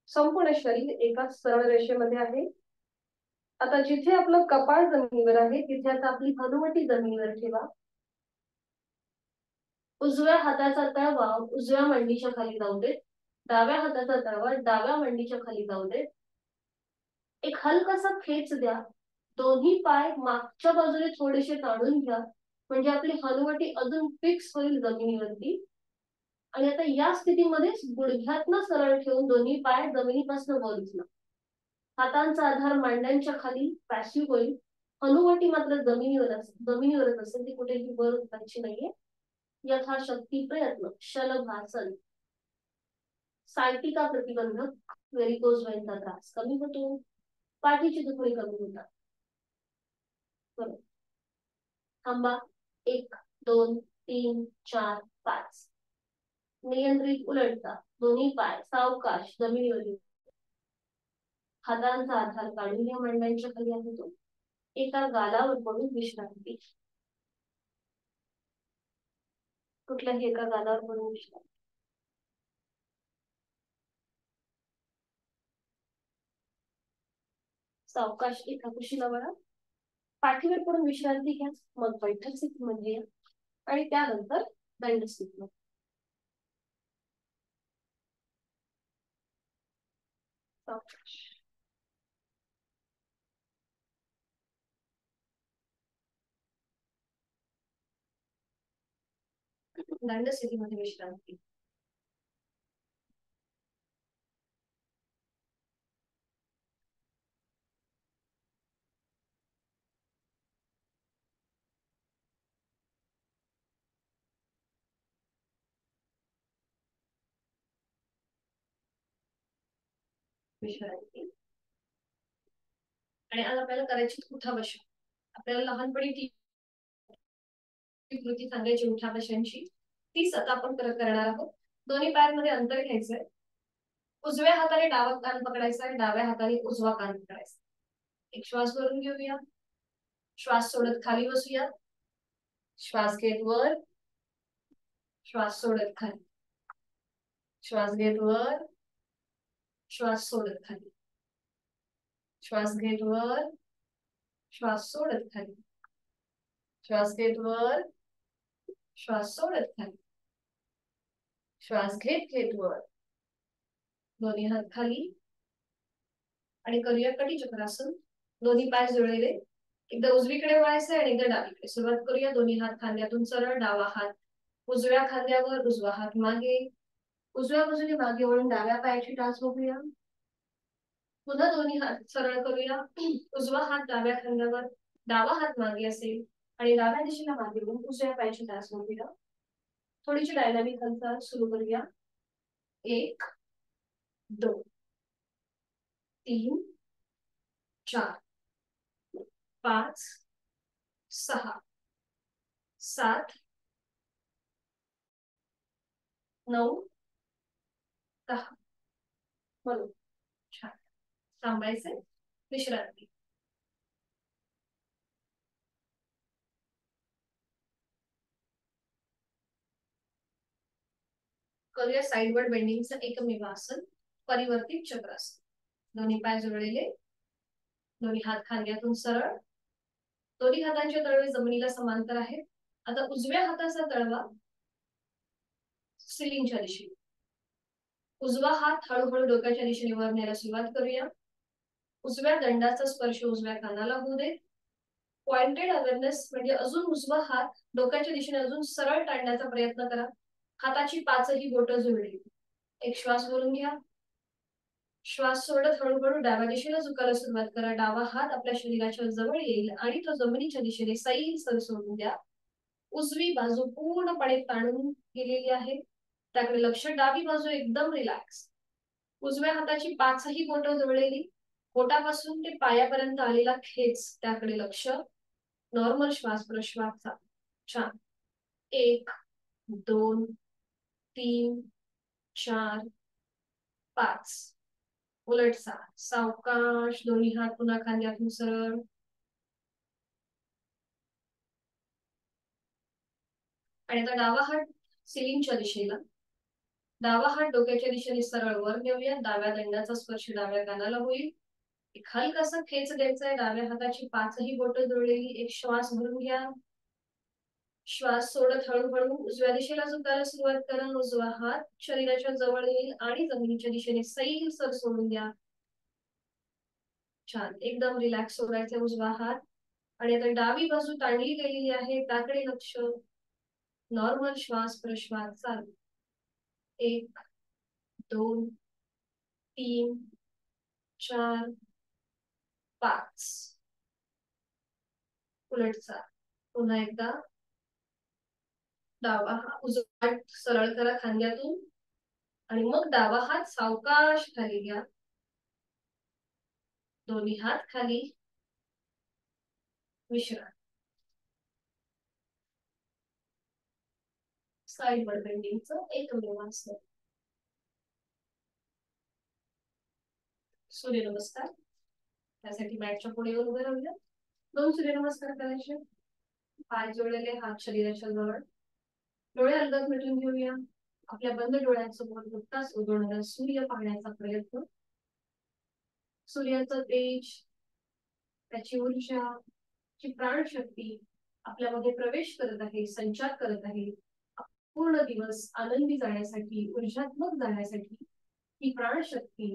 संपूर्ण शरीर एका सरळ रेषेमध्ये आहे. आता जिथे आपलं कपाळ जमिनीवर आहे तिथे आता आपली हनुवटी जमिनीवर ठेवा. उजव्या हाताचा तळवा उजव्या मांडीच्या खाली जाऊ दे. डाव्या हाताचा तळवा डाव्या मांडीच्या खाली जाऊ दे. एक हलकासा खेच द्या. दोन्ही पाय मागच्या बाजूने थोडेसे ताणून घ्या. म्हणजे आपली हनुवटी अजून फिक्स होईल जमिनीवरती. आणि आता या स्थितीमध्ये गुडघ्यातनं सरळ ठेवून दोन्ही पाय जमिनीपासून वर उचला. हातांचा आधार मांड्यांच्या खाली पॅसिव्ह होईल. हनुवटी मात्र जमिनीवरच असेल. ती कुठेही वर उठायची नाहीये. यथाशक्ती प्रयत्न. शलभासन. सायटिका प्रतिबंधक. व्हेरिकोज वेनचा त्रास कमी होतो. पाठीची दुखणी कमी होतात. बरोबर. थांबा. 1 2 3 4 5. नियंत्रित उलटता. दोन्ही पाय सावकाश जमिनीवर. हातांचा आधार काढून घ्या. मांड्यांच्या खाली आहे तो. एका गालावर पडून विश्रांती. कुठल्याही एका गालावर पडून विश्रांती. सावकाश एका कुशीला वळा. पाठीवर पडून विश्रांती घ्या. मग बैठक स्थितीमध्ये या आणि त्यानंतर दंड स्थिती. सावकाश. दंड स्थितीमध्ये विश्रांती. विश्रांती. आणि आज आपल्याला करायची उठाबशा. आपल्याला लहानपणी ती कृती सांगायची उठाबशांची, तीच आता आपण करणार आहोत. दोन्ही पायांमध्ये अंतर घ्यायचंय. उजव्या हाताने डावा कान पकडायचा आहे, डाव्या हाताने उजवा कान पकडायचा. एक श्वास भरून घेऊया, श्वास सोडत खाली बसूया, श्वास घेत वर, श्वास सोडत खाली, श्वास घेत वर, श्वास सोडत खाली, श्वास घेत वर, श्वास सोडत खाली, श्वास घेत वर, श्वास सोडत खाली, श्वास घेत घेत वर, दोन्ही हात खाली. आणि करूया कटी चक्रासन. दोन्ही पाय जुळलेले, एकदा उजवीकडे वळायचंय आणि एकदा डावीकडे. सुरुवात करूया. दोन्ही हात खांद्यातून सरळ, डावा हात उजव्या खांद्यावर, उजवा हात मागे. उजव्या बाजूने मागे वळून डाव्या पायाची टाच बघूया. पुन्हा दोन्ही हात सरळ करूया. उजवा हात डाव्या खांद्यावर, डावा हात मागे असेल आणि डाव्या दिशेला मागे वळून उजव्या पायाची टाच बघूया. थोडीशी डायनामिक हालचाल सुरू करूया. 1 2 3 4 5 6 7 9 10. म्हणून छान. थांबायचे, विश्रांती. करूया साइडवर्ड बेंडिंगचं एकमेव आसन, परिवर्तित चक्रासन. दोन्ही पाय जुळलेले, दोन्ही हात खांद्यातून सरळ, दोन्ही हातांचे तळवे जमिनीला समांतर आहेत. आता उजव्या हाताचा तळवा सिलिंगच्या दिशेने, उजवा हात हळूहळू डोक्याच्या दिशेने वर न्यायला सुरुवात करूया. उजव्या दंडाचा स्पर्श उजव्या कानाला होऊ दे. पॉइंटेड अवेअरनेस म्हणजे अजून उजवा हात डोक्याच्या दिशेने अजून सरळ टाळण्याचा प्रयत्न करा. हाताची पाचही बोटं जुळली. एक श्वास भरून घ्या, श्वास सोडत हळूहळू डाव्या दिशेला झुकायला सुरुवात करा. डावा हात आपल्या शरीराच्या जवळ येईल आणि तो जमिनीच्या दिशेने सैल सर सोडून द्या. उजवी बाजू पूर्णपणे ताणून गेलेली आहे, त्याकडे लक्ष. डावी बाजू एकदम रिलॅक्स. उजव्या हाताची पाचही बोटं जुळलेली, बोटापासून ते पायापर्यंत आलेला खेच त्याकडे लक्ष. नॉर्मल श्वास प्रश्वास. छान. 1 2 3 4 5. उलट 6. सावकाश दोन्ही हात पुन्हा खांद्यातून सरळ. आणि आता डावा हात सिलिंगच्या दिशेला, डावा हात डोक्याच्या दिशेने सरळ वर नेऊया. डाव्या दंडाचा स्पर्श डाव्या कानाला होईल. एक हलकासा खेच द्यायचा आहे. डाव्या हाताची पाचही बोटं जुळलेली. एक श्वास भरून घ्या, श्वास सोडत हळूहळू उजव्या दिशेला झुकायला सुरुवात करा. उजवा हात शरीराच्या जवळ येईल आणि जमिनीच्या दिशेने सैल सर सोडून द्या. छान. एकदम रिलॅक्स सोडायचा उजवा हात. आणि आता डावी बाजू ताणली गेलेली आहे, त्याकडे लक्ष. नॉर्मल श्वास प्रश्वास चालू. 1 2 3 4 5. उलट 7. पुन्हा एकदा डावा हात उजवा हात सरळ करा खांद्यातून आणि मग डावा हात सावकाश खाली घ्या. दोन्ही हात खाली, विश्रांती. साइडवर्ड बेंडिंगचं एकमेव आसन. सूर्यनमस्कार. त्यासाठी मॅटच्या पुढे येऊन उभे राहूया. 2 सूर्यनमस्कार करायचे. पाय जोडलेले, हात शरीराच्या जवळ, डोळे अलगद मिटून घेऊया. आपल्या बंद डोळ्यांसमोर नुकताच उगवणारा सूर्य पाहण्याचा प्रयत्न. सूर्याचं तेज, त्याची ऊर्जा, ची प्राणशक्ती आपल्यामध्ये प्रवेश करत आहे, संचार करत आहे. पूर्ण दिवस आनंदी जाण्यासाठी, ऊर्जात्मक जाण्यासाठी ही प्राणशक्ती,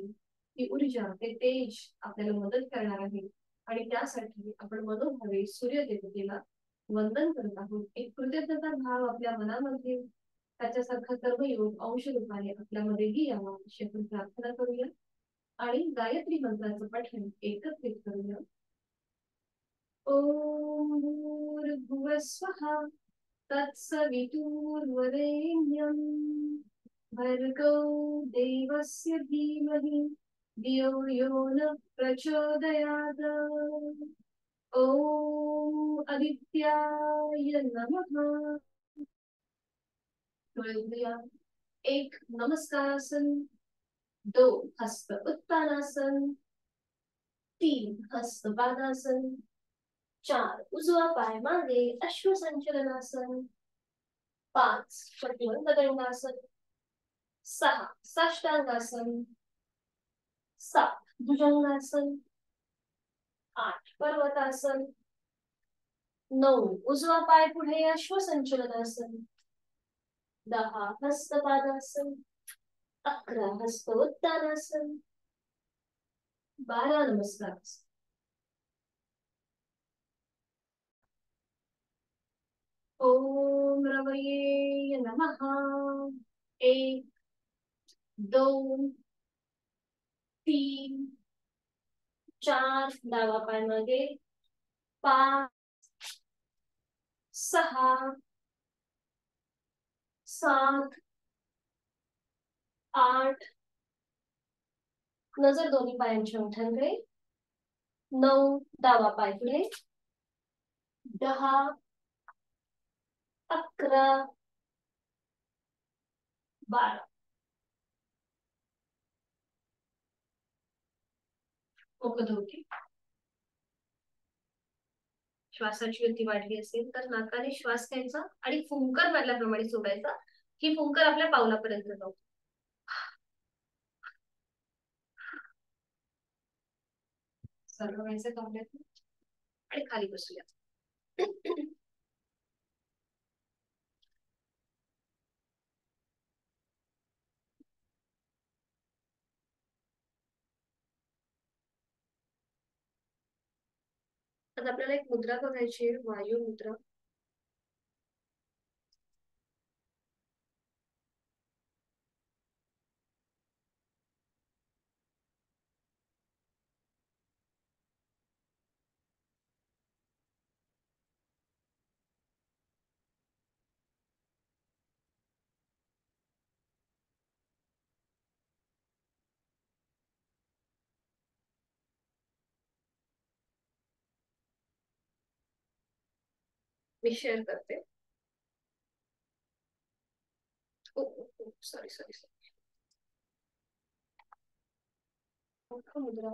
ही ऊर्जा, ते तेज आपल्याला मदत करणार आहे. आणि त्यासाठी आपण मनोभावे सूर्यदेवतेला वंदन करत आहोत. एक कृतज्ञता भाव आपल्या मनामध्ये त्याच्यासारखा कर्मयोग अंश रूपाने आपल्यामध्येही यावा अशी आपण प्रार्थना करूया. आणि गायत्री मंत्राचं पठण एकत्रित करूया. ओम भूर्भुवः स्वः तत्सवितुर्वरेण्यं भर्गो देवस्य धीमहि धियो यो न प्रचोदयात्। ओम आदित्याय नमः। डोळे उघडूया. एक नमस्कारासन, दो हस्त उत्तानासन, तीन हस्त बाणासन, चार उजवा पाय मागे अश्वसंचलनासन, पाच पद्मंत दंडासन, सहा साष्टांगासन, सात भुजंगासन, आठ पर्वतासन, नऊ उजवा पाय पुढे अश्वसंचलनासन, दहा हस्तपादासन, 11 हस्त उत्तानासन, 12 नमस्कार। ओम रवये नमः। एक, दोन, तीन, चार डावा पाय मागे, पाच, सहा, सात, आठ, नजर दोन्ही पायांच्या अंगठ्यांकडे, नऊ डावा पाय पुढे, 10, 11, 12। ओके, श्वासाची गती वाढली असेल तर नाकाने श्वास घ्यायचा आणि फुंकर मारल्याप्रमाणे सोडायचा, ही फुंकर आपल्या पावलापर्यंत जाऊ। सर्व व्हायचं कमरेत आणि खाली बसूया। आज आपल्याला एक मुद्रा बघायची आहे, वायू मुद्रा। मी शेअर करते। सॉरी सॉरी सॉरी, मुद्रा।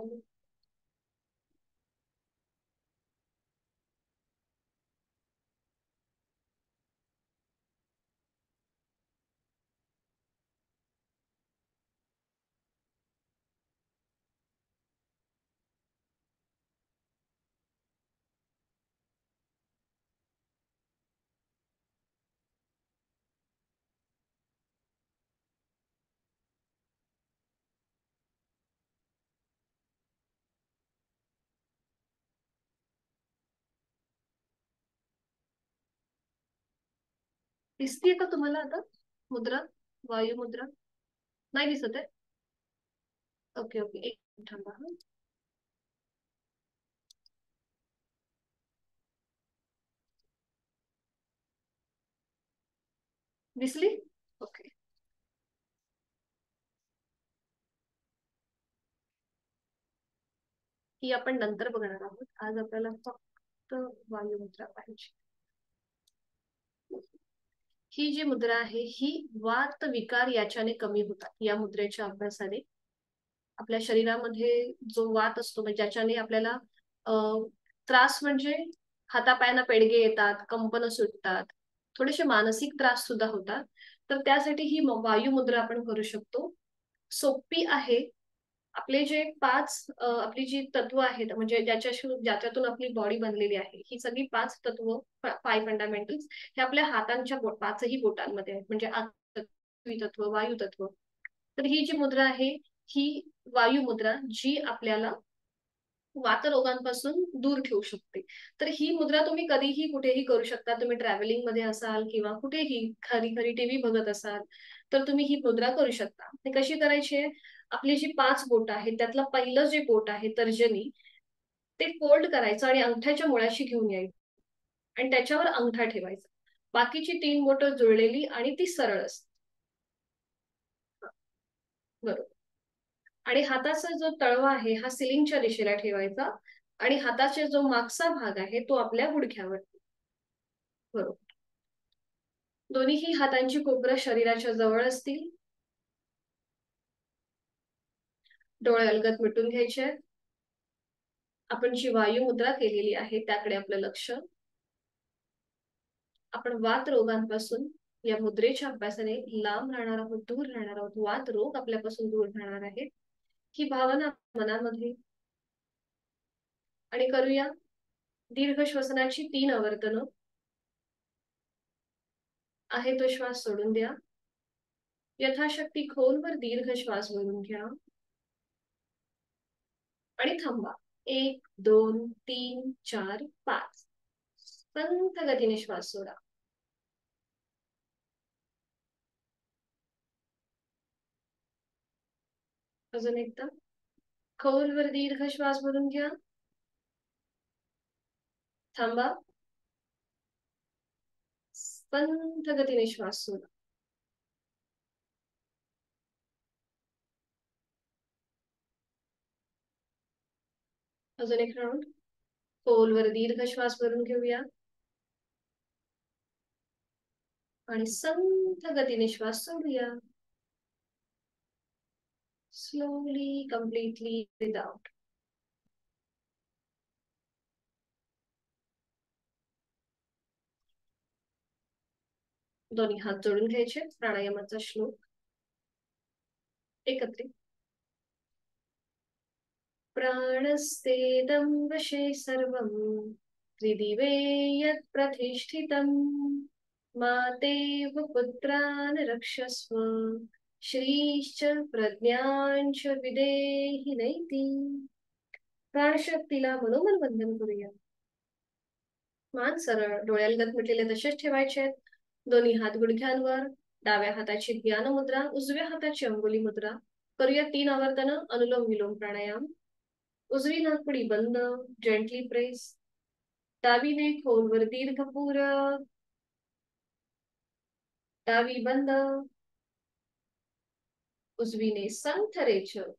दिसतीये का तुम्हाला आता मुद्रा, वायू मुद्रा? नाही दिसत आहे? ओके ओके, एक मिनिट थांबा हा। दिसली? ओके। ही आपण नंतर बघणार आहोत, आज आपल्याला फक्त वायू मुद्रा पाहिजे। ही जी मुद्रा आहे ही वात विकार याच्याने कमी होतात, या मुद्रेच्या अभ्यासाने। आपल्या शरीरामध्ये जो वात असतो, म्हणजे ज्याच्याने आपल्याला त्रास, म्हणजे हातापायांना पेडगे येतात, कंपन सुटतात, थोडेसे मानसिक त्रास सुद्धा होतात, तर त्यासाठी ही वायू मुद्रा आपण करू शकतो। सोपी आहे। आपले जे पाच आपली जी तत्व आहेत, म्हणजे ज्याच्यातून आपली बॉडी बनलेली आहे, ही सगळी पाच तत्व, 5 फंडामेंटल्स, हे आपल्या हातांच्या पाचही बोटांमध्ये आहेत, म्हणजे पृथ्वी तत्व, वायू तत्व। तर ही जी मुद्रा आहे ही वायू मुद्रा, जी आपल्याला वातरोगांपासून दूर ठेवू शकते। तर ही मुद्रा तुम्ही कधीही कुठेही करू शकता। तुम्ही ट्रॅव्हलिंग मध्ये असाल किंवा कुठेही घरी घरी टीव्ही बघत असाल तर तुम्ही ही मुद्रा करू शकता। ती कशी करायची आहे? आपली जी 5 बोट आहेत त्यातलं पहिलं जे बोट आहे तर्जनी, ते फोल्ड करायचं आणि अंगठ्याच्या मुळाशी घेऊन यायचं आणि त्याच्यावर अंगठा ठेवायचा। बाकीची 3 बोटं जुळलेली आणि ती सरळ असते। बरोबर। आणि हाताचा जो तळवा आहे हा सिलिंगच्या दिशेला ठेवायचा आणि हाताचा जो मागचा भाग आहे तो आपल्या गुडघ्यावर. बरोबर. दोन्हीही हातांची कोपरं शरीराच्या जवळ असतील. डोळे अलगद मिटून घ्यायचे. आपण जी वायू मुद्रा केलेली आहे त्याकडे आपलं लक्ष. आपण वात रोगांपासून या मुद्रेच्या अभ्यासाने लांब राहणार आहोत, दूर राहणार आहोत. वात रोग आपल्यापासून दूर राहणार आहेत ही भावना मनामध्ये. आणि करूया दीर्घ श्वसनाची 3 आवर्तनं. आहे तो श्वास सोडून द्या. यथाशक्ती खोलवर दीर्घ श्वास भरून घ्या आणि थांबा. 1 2 3 4 5. संथ गतीने श्वास सोडा. अजून एकदा खोलवर दीर्घ श्वास भरून घ्या. थांबा. संथ गतीने श्वास सोडा. अजून एक राऊंड. खोलवर दीर्घ श्वास भरून घेऊया आणि संथ गतीने श्वास सोडूया. Slowly completely without. दोन्ही हात जोडून घ्यायचे. प्राणायामाचा श्लोक एकत्रित. प्राणस्तेदं वशे सर्वं त्रिदिवे यत् प्रतिष्ठितं मातेव पुत्रान् रक्षस्व श्रीश्च प्रज्ञांच विदेहि नैति. प्राणशक्तीला मनोमन वंदन करूया. मान सरळ, डोळ्यालगत मिटलेले तसेच ठेवायचे आहेत. दोन्ही हात गुडघ्यांवर. डाव्या हाताची ध्यान मुद्रा, उजव्या हाताची अंगुली मुद्रा. करूया 3 आवर्तनं अनुलोम विलोम प्राणायाम. उजवी नाकपुडी बंद. Gently press. डावीने खोलवर दीर्घ पूरक. डावी बंद. उजवीने संथ रेचक.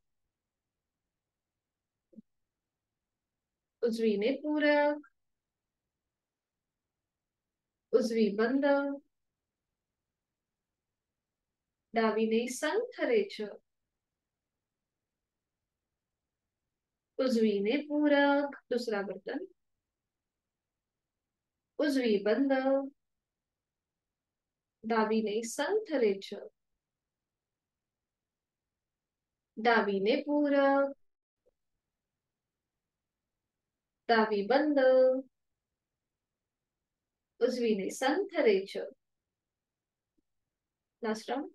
उजवीने पूरक. उजवी बंद. डावीने संथ रेचक. उजवीने पूरक. दुसरा बर्तन. उजवी बंद. डावीने संथ रेचक. डावीने पूरक. डावी बंद. उजवीने संथ रेचक. Last round.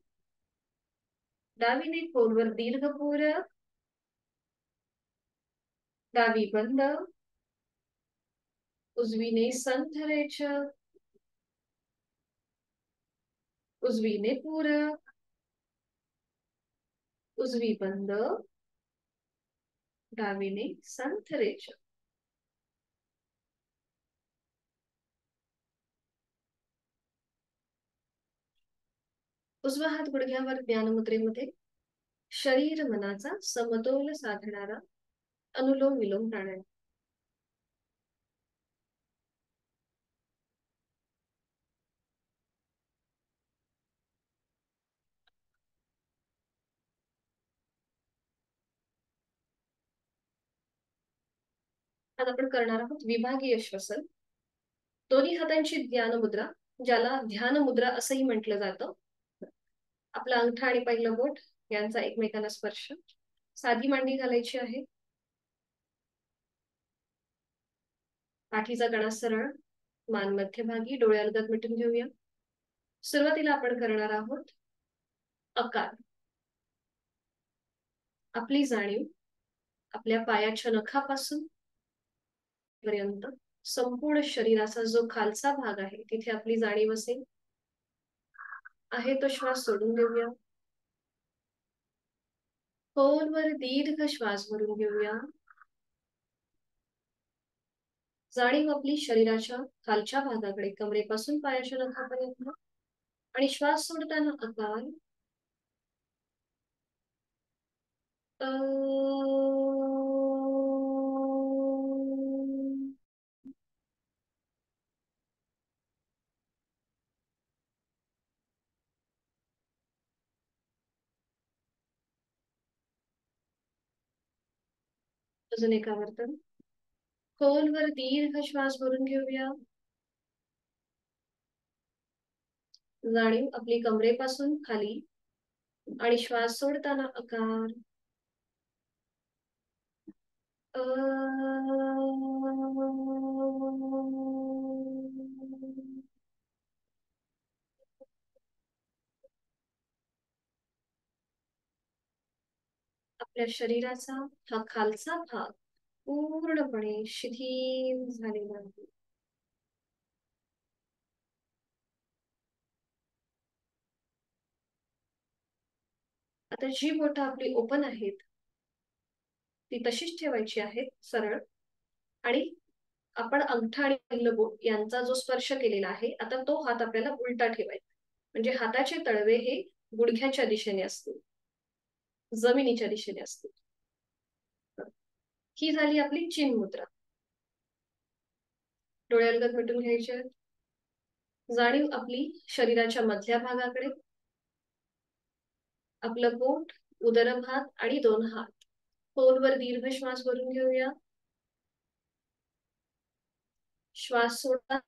डावीने खोलवर दीर्घ पूरक. डावी बंद. उजवीने संथ रेचक. उजवीने पूरक. उजवी बंद. डावीने संथ रेचक. उजवा हात गुडघ्यावर ध्यान मुद्रेमध्ये शरीर मनाचा समतोल साधणारा अनुलोम विलोम प्राणायाम. आज आपण करणार आहोत विभागीय श्वसन. दोन्ही हातांची ध्यान मुद्रा, ज्याला ध्यान मुद्रा असंही म्हटलं जातं. आपला अंगठा आणि पहिलं बोट यांचा एकमेकांना स्पर्श. साधी मांडी घालायची आहे. पाठीचा कणा सरळ, मान मध्यभागी, डोळे अलगद मिटून घेऊया. सुरुवातीला आपण करणार आहोत अकार. आपली जाणीव आपल्या पायाच्या नखापासून पर्यंत संपूर्ण शरीराचा जो खालचा भाग आहे तिथे आपली जाणीव असेल. आहे तो श्वास सोडून देऊया. खोलवर दीर्घ श्वास भरून घेऊया. जाणीव आपली शरीराच्या खालच्या भागाकडे, कमरेपासून पायाच्या नखापर्यंत. आणि श्वास सोडताना आकार. अजून एक आवर्तन. खोलवर दीर्घ श्वास भरून घेऊया. जाणीव आपली कमरेपासून खाली आणि श्वास सोडताना आकार. आपल्या शरीराचा हा खालचा भाग पूर्णपणे शिथिल झालेला आहे. आता जी बोटं आपली ओपन आहेत ती तशीच ठेवायची आहेत सरळ. आणि आपण अंगठा आणि पहिलं बोट यांचा जो स्पर्श केलेला आहे आता तो हात आपल्याला उलटा ठेवायचा. म्हणजे हाताचे तळवे हे गुडघ्याच्या दिशेने असतील, जमिनीच्या दिशेने असतील. ही झाली आपली चिन मुद्रा. डोळे अलगद मिटून घ्यायचे. जाणीव आपली शरीराच्या मधल्या भागाकडे. आपलं पोट, उदरभाग आणि दोन हात. खोलवर दीर्घ श्वास भरून घेऊया. श्वास सोडा.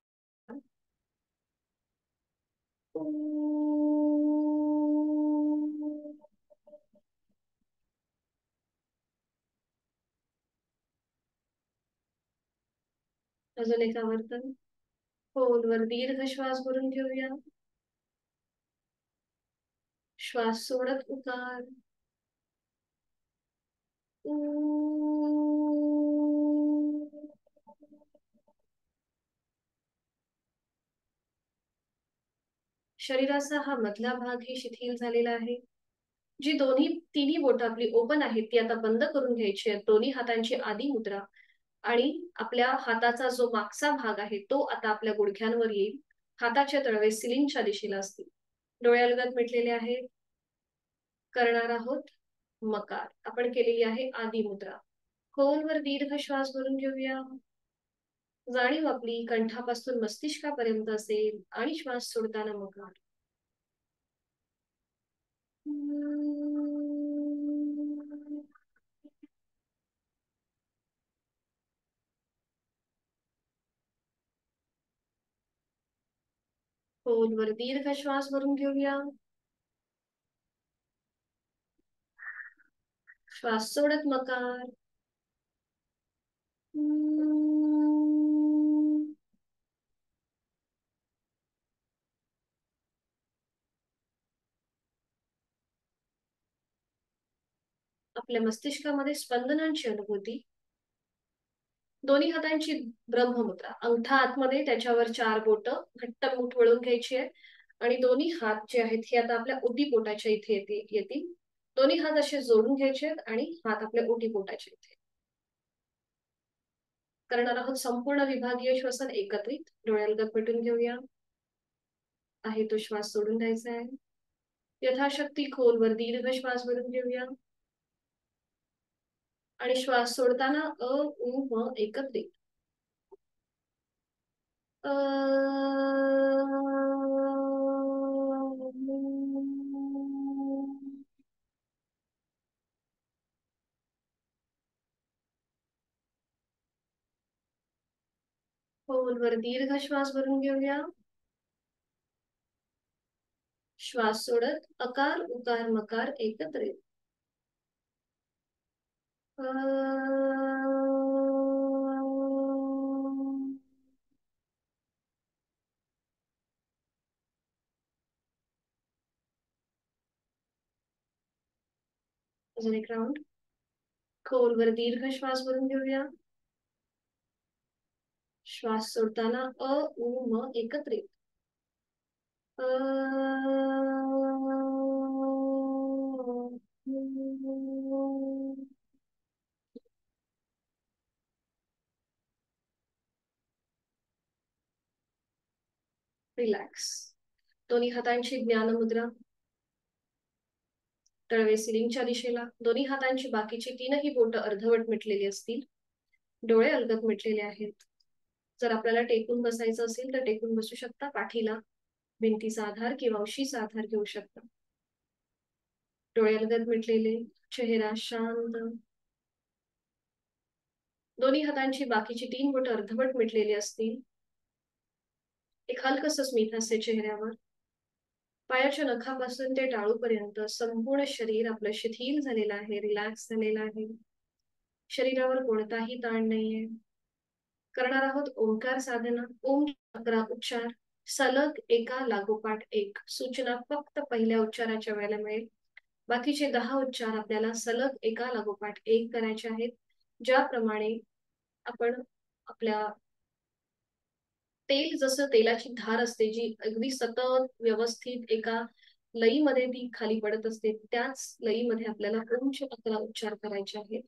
अजून एक आवर्तन. खोलवर दीर्घ श्वास भरून घेऊया. श्वास सोडत उतार. शरीराचा हा मधला भाग ही शिथिल झालेला आहे. जी तिन्ही बोट आपली ओपन आहेत ती आता बंद करून घ्यायची आहेत. दोन्ही हातांची आदी मुद्रा. आणि आपल्या हाताचा जो मागचा भाग आहे तो आता आपल्या गुडघ्यांवर येईल. हाताचे तळवे सिलिंगच्या दिशेला असतील. डोळे अलगद मिटलेले आहेत. करणार आहोत मकार. आपण केलेली आहे आदी मुद्रा. खोलवर दीर्घ श्वास भरून घेऊया. जाणीव आपली कंठापासून मस्तिष्कापर्यंत असेल आणि श्वास सोडताना मकार. खोलवर दीर्घ श्वास भरून घेऊया. श्वास सोडत मकार. आपल्या मस्तिष्कामध्ये स्पंदनांची अनुभूती. दोन्ही हातांची ब्रह्ममुद्रा. अंगठा आतमध्ये, त्याच्यावर 4 बोट घट्ट मूठ वळून घ्यायची आहे. आणि दोन्ही हात जे आहेत हे आता आपल्या ओटीपोटाच्या इथे येतील. दोन्ही हात असे जोडून घ्यायचे आहेत आणि हात आपल्या ओटीपोटाच्या इथे. करणार आहोत संपूर्ण विभागीय श्वसन एकत्रित. डोळे अलगद मिटून घेऊया. आहे तो श्वास सोडून द्यायचा आहे. यथाशक्ती खोलवर दीर्घ श्वास भरून घेऊया. आणि श्वास सोडताना उ म एकत्रित. खोलवर दीर्घ श्वास भरून घेऊया. श्वास सोडत अकार उकार मकार एकत्रित. अजून एक राऊंड. खोलवर दीर्घ श्वास भरून घेऊया. श्वास सोडताना उ म एकत्रित. रिलॅक्स. दोन्ही हातांची ज्ञान मुद्रा. तळवे सिलिंगच्या दिशेला, दोन्ही हातांची बाकीची तीनही बोटं अर्धवट मिटलेली असतील, डोळे अलगद मिटलेले आहेत. जर आपल्याला टेकून बसायचं असेल तर टेकून बसू शकता. पाठीला भिंतीचा आधार किंवा उशीचा आधार घेऊ शकता. डोळे अलगद मिटलेले, चेहरा शांत. दोन्ही हातांची बाकीची तीन बोटं अर्धवट मिटलेली असतील. एक हलकसं स्मित हास्य चेहऱ्यावर. पायाच्या नखापासून ते टाळूपर्यंत संपूर्ण शरीर आपलं शिथिल झालेलं आहे, रिलॅक्स झालेलं आहे. शरीरावर कोणताही ताण नाहीये. करणार आहोत ओंकार साधना. ओम 11 उच्चार सलग एका लागोपाठ एक. सूचना फक्त पहिल्या उच्चाराच्या वेळेला मिळेल. बाकीचे 10 उच्चार आपल्याला सलग एका लागोपाठ एक करायचे आहेत. ज्याप्रमाणे आपण आपल्या तेल जसं तेलाची धार असते जी अगदी सतत व्यवस्थित एका लईमध्ये ती खाली पडत असते, त्याच लईमध्ये आपल्याला ओमचे 11 उच्चार करायचे आहेत,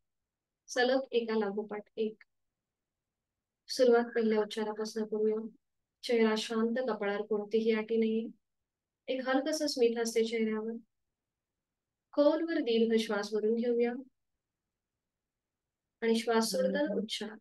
सलग एका लागोपाठ एक. सुरुवात पहिल्या उच्चारापासून करूया. चेहरा शांत, कपाळावर कोणतीही आटी नाहीये. एक हलकसं स्मित हास्य चेहऱ्यावर. खोलवर दीर्घ श्वास भरून घेऊया आणि श्वास सोडताना उच्चार.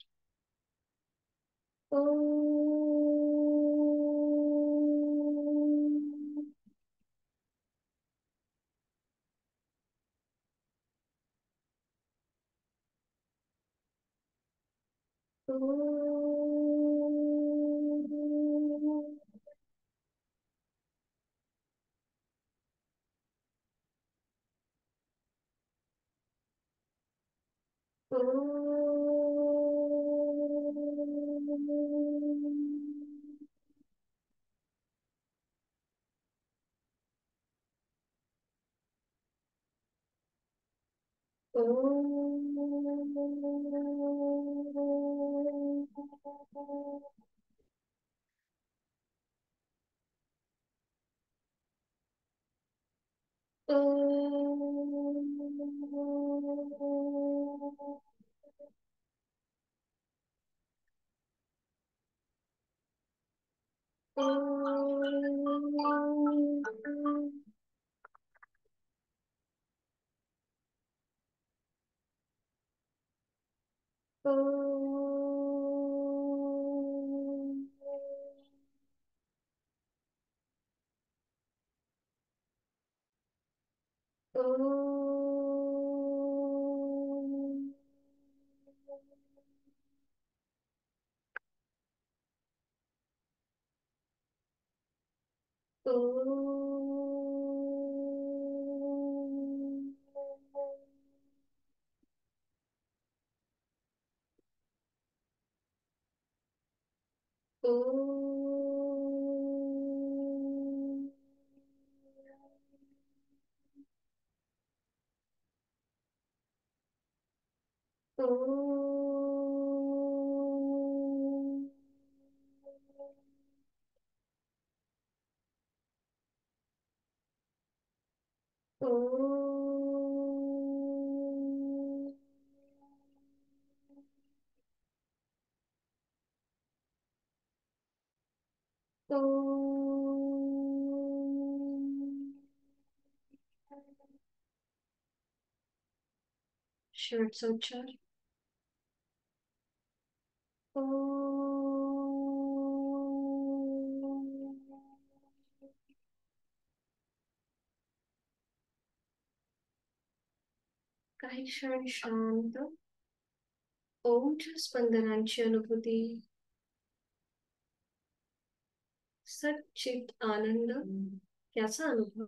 शेवटचा उच्चार. काही क्षण शांत ओमच्या स्पंदनांची अनुभूती. सच्चित आनंद याचा अनुभव.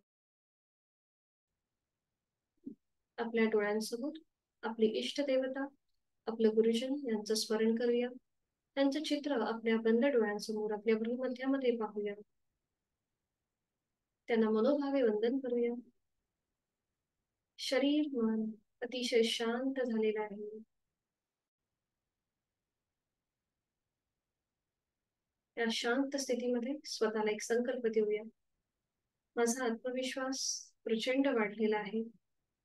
आपल्या डोळ्यांसमोर आपली इष्ट देवता, आपलं गुरुजन यांचं स्मरण करूया. त्यांचं चित्र आपल्या बंद डोळ्यांसमोर आपल्या भ्रूमध्यामध्ये पाहूया. त्यांना मनोभावे वंदन करूया. शरीर मन अतिशय शांत झालेलं आहे. या शांत स्थितीमध्ये स्वतःला एक संकल्प देऊया. माझा आत्मविश्वास प्रचंड वाढलेला आहे.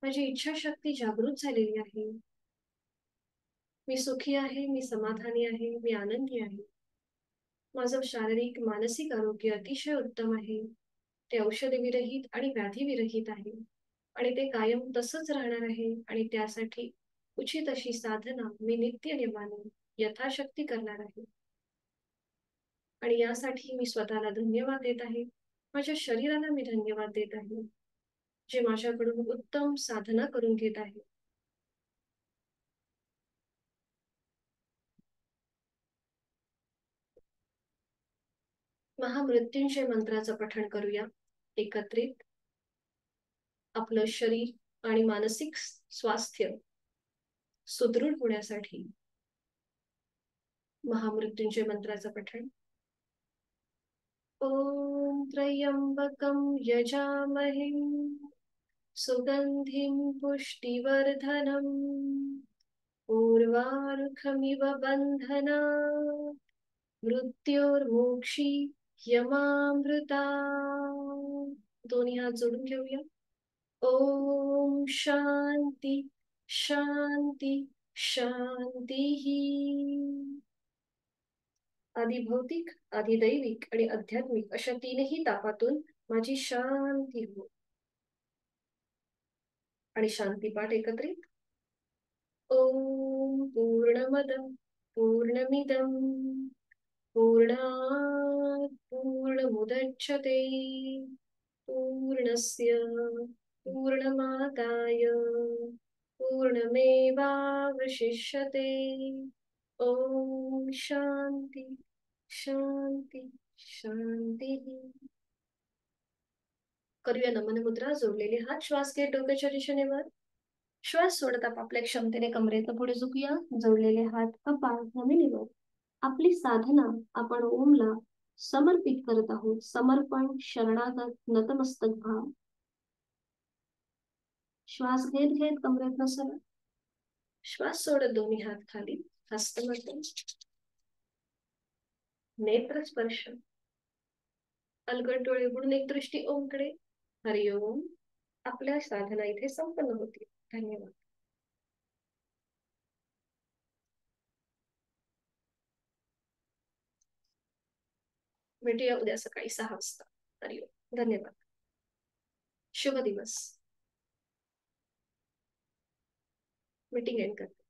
माझी इच्छाशक्ती जागृत झालेली आहे. मी सुखी आहे, मी समाधानी आहे, मी आनंदी आहे. माझं शारीरिक मानसिक आरोग्य अतिशय उत्तम आहे. ते औषधविरहित आणि व्याधीविरहित आहे. आणि ते कायम तसंच राहणार आहे. आणि त्यासाठी उचित अशी साधना मी नित्यनेमाने यथाशक्ती करणार आहे. आणि यासाठी मी स्वतःला धन्यवाद देत आहे. माझ्या शरीराला मी धन्यवाद देत आहे, जे माझ्याकडून उत्तम साधना करून घेत आहे. महामृत्युंजय मंत्राचं पठण करूया एकत्रित. आपलं शरीर आणि मानसिक स्वास्थ्य सुदृढ होण्यासाठी महामृत्युंजय मंत्राचं पठण. ओम त्र्यंबकं यजामहे सुगंधिं पुष्टिवर्धनम् उर्वारुकमिव बन्धनात् मृत्योर्मोक्षी यमामृता. दोन्ही हात जोडून घेऊया. ओम शांती शांती शांती. आधी भौतिक, आधी दैविक आणि आध्यात्मिक अशा तीनही तापातून माझी शांती हो. आणि शांतीपाठ एकत्रित. ओम पूर्णमदं पूर्णमिदं पूर्णात् पूर्णमुदच्यते पूर्णस्य पूर्णमादाय पूर्णमेवावशिष्यते. ओम शांती शांती शांती. करूया नमन मुद्रा. जोडलेले हात श्वास घेत डोक्याच्या दिशेने वर. श्वास सोडत आपल्या क्षमतेने कमरेत पुढे झुकूया. जोडलेले हात कपाळ जमिनीवर. आपली साधना आपण ओमला समर्पित करत आहोत. समर्पण, शरणागत, नतमस्तक भाव. श्वास घेत घेत कमरेत सरळ. श्वास सोडत दोन्ही हात खाली. हस्तमैथुन, नेत्र स्पर्श. अलगद डोळे उघडून एक दृष्टी ओमकडे. हरिओम. आपल्या साधना इथे संपन्न होती. धन्यवाद. भेटूया उद्या सकाळी 6 वाजता. हरिओम. धन्यवाद. शुभ दिवस. मीटिंग एंड करते.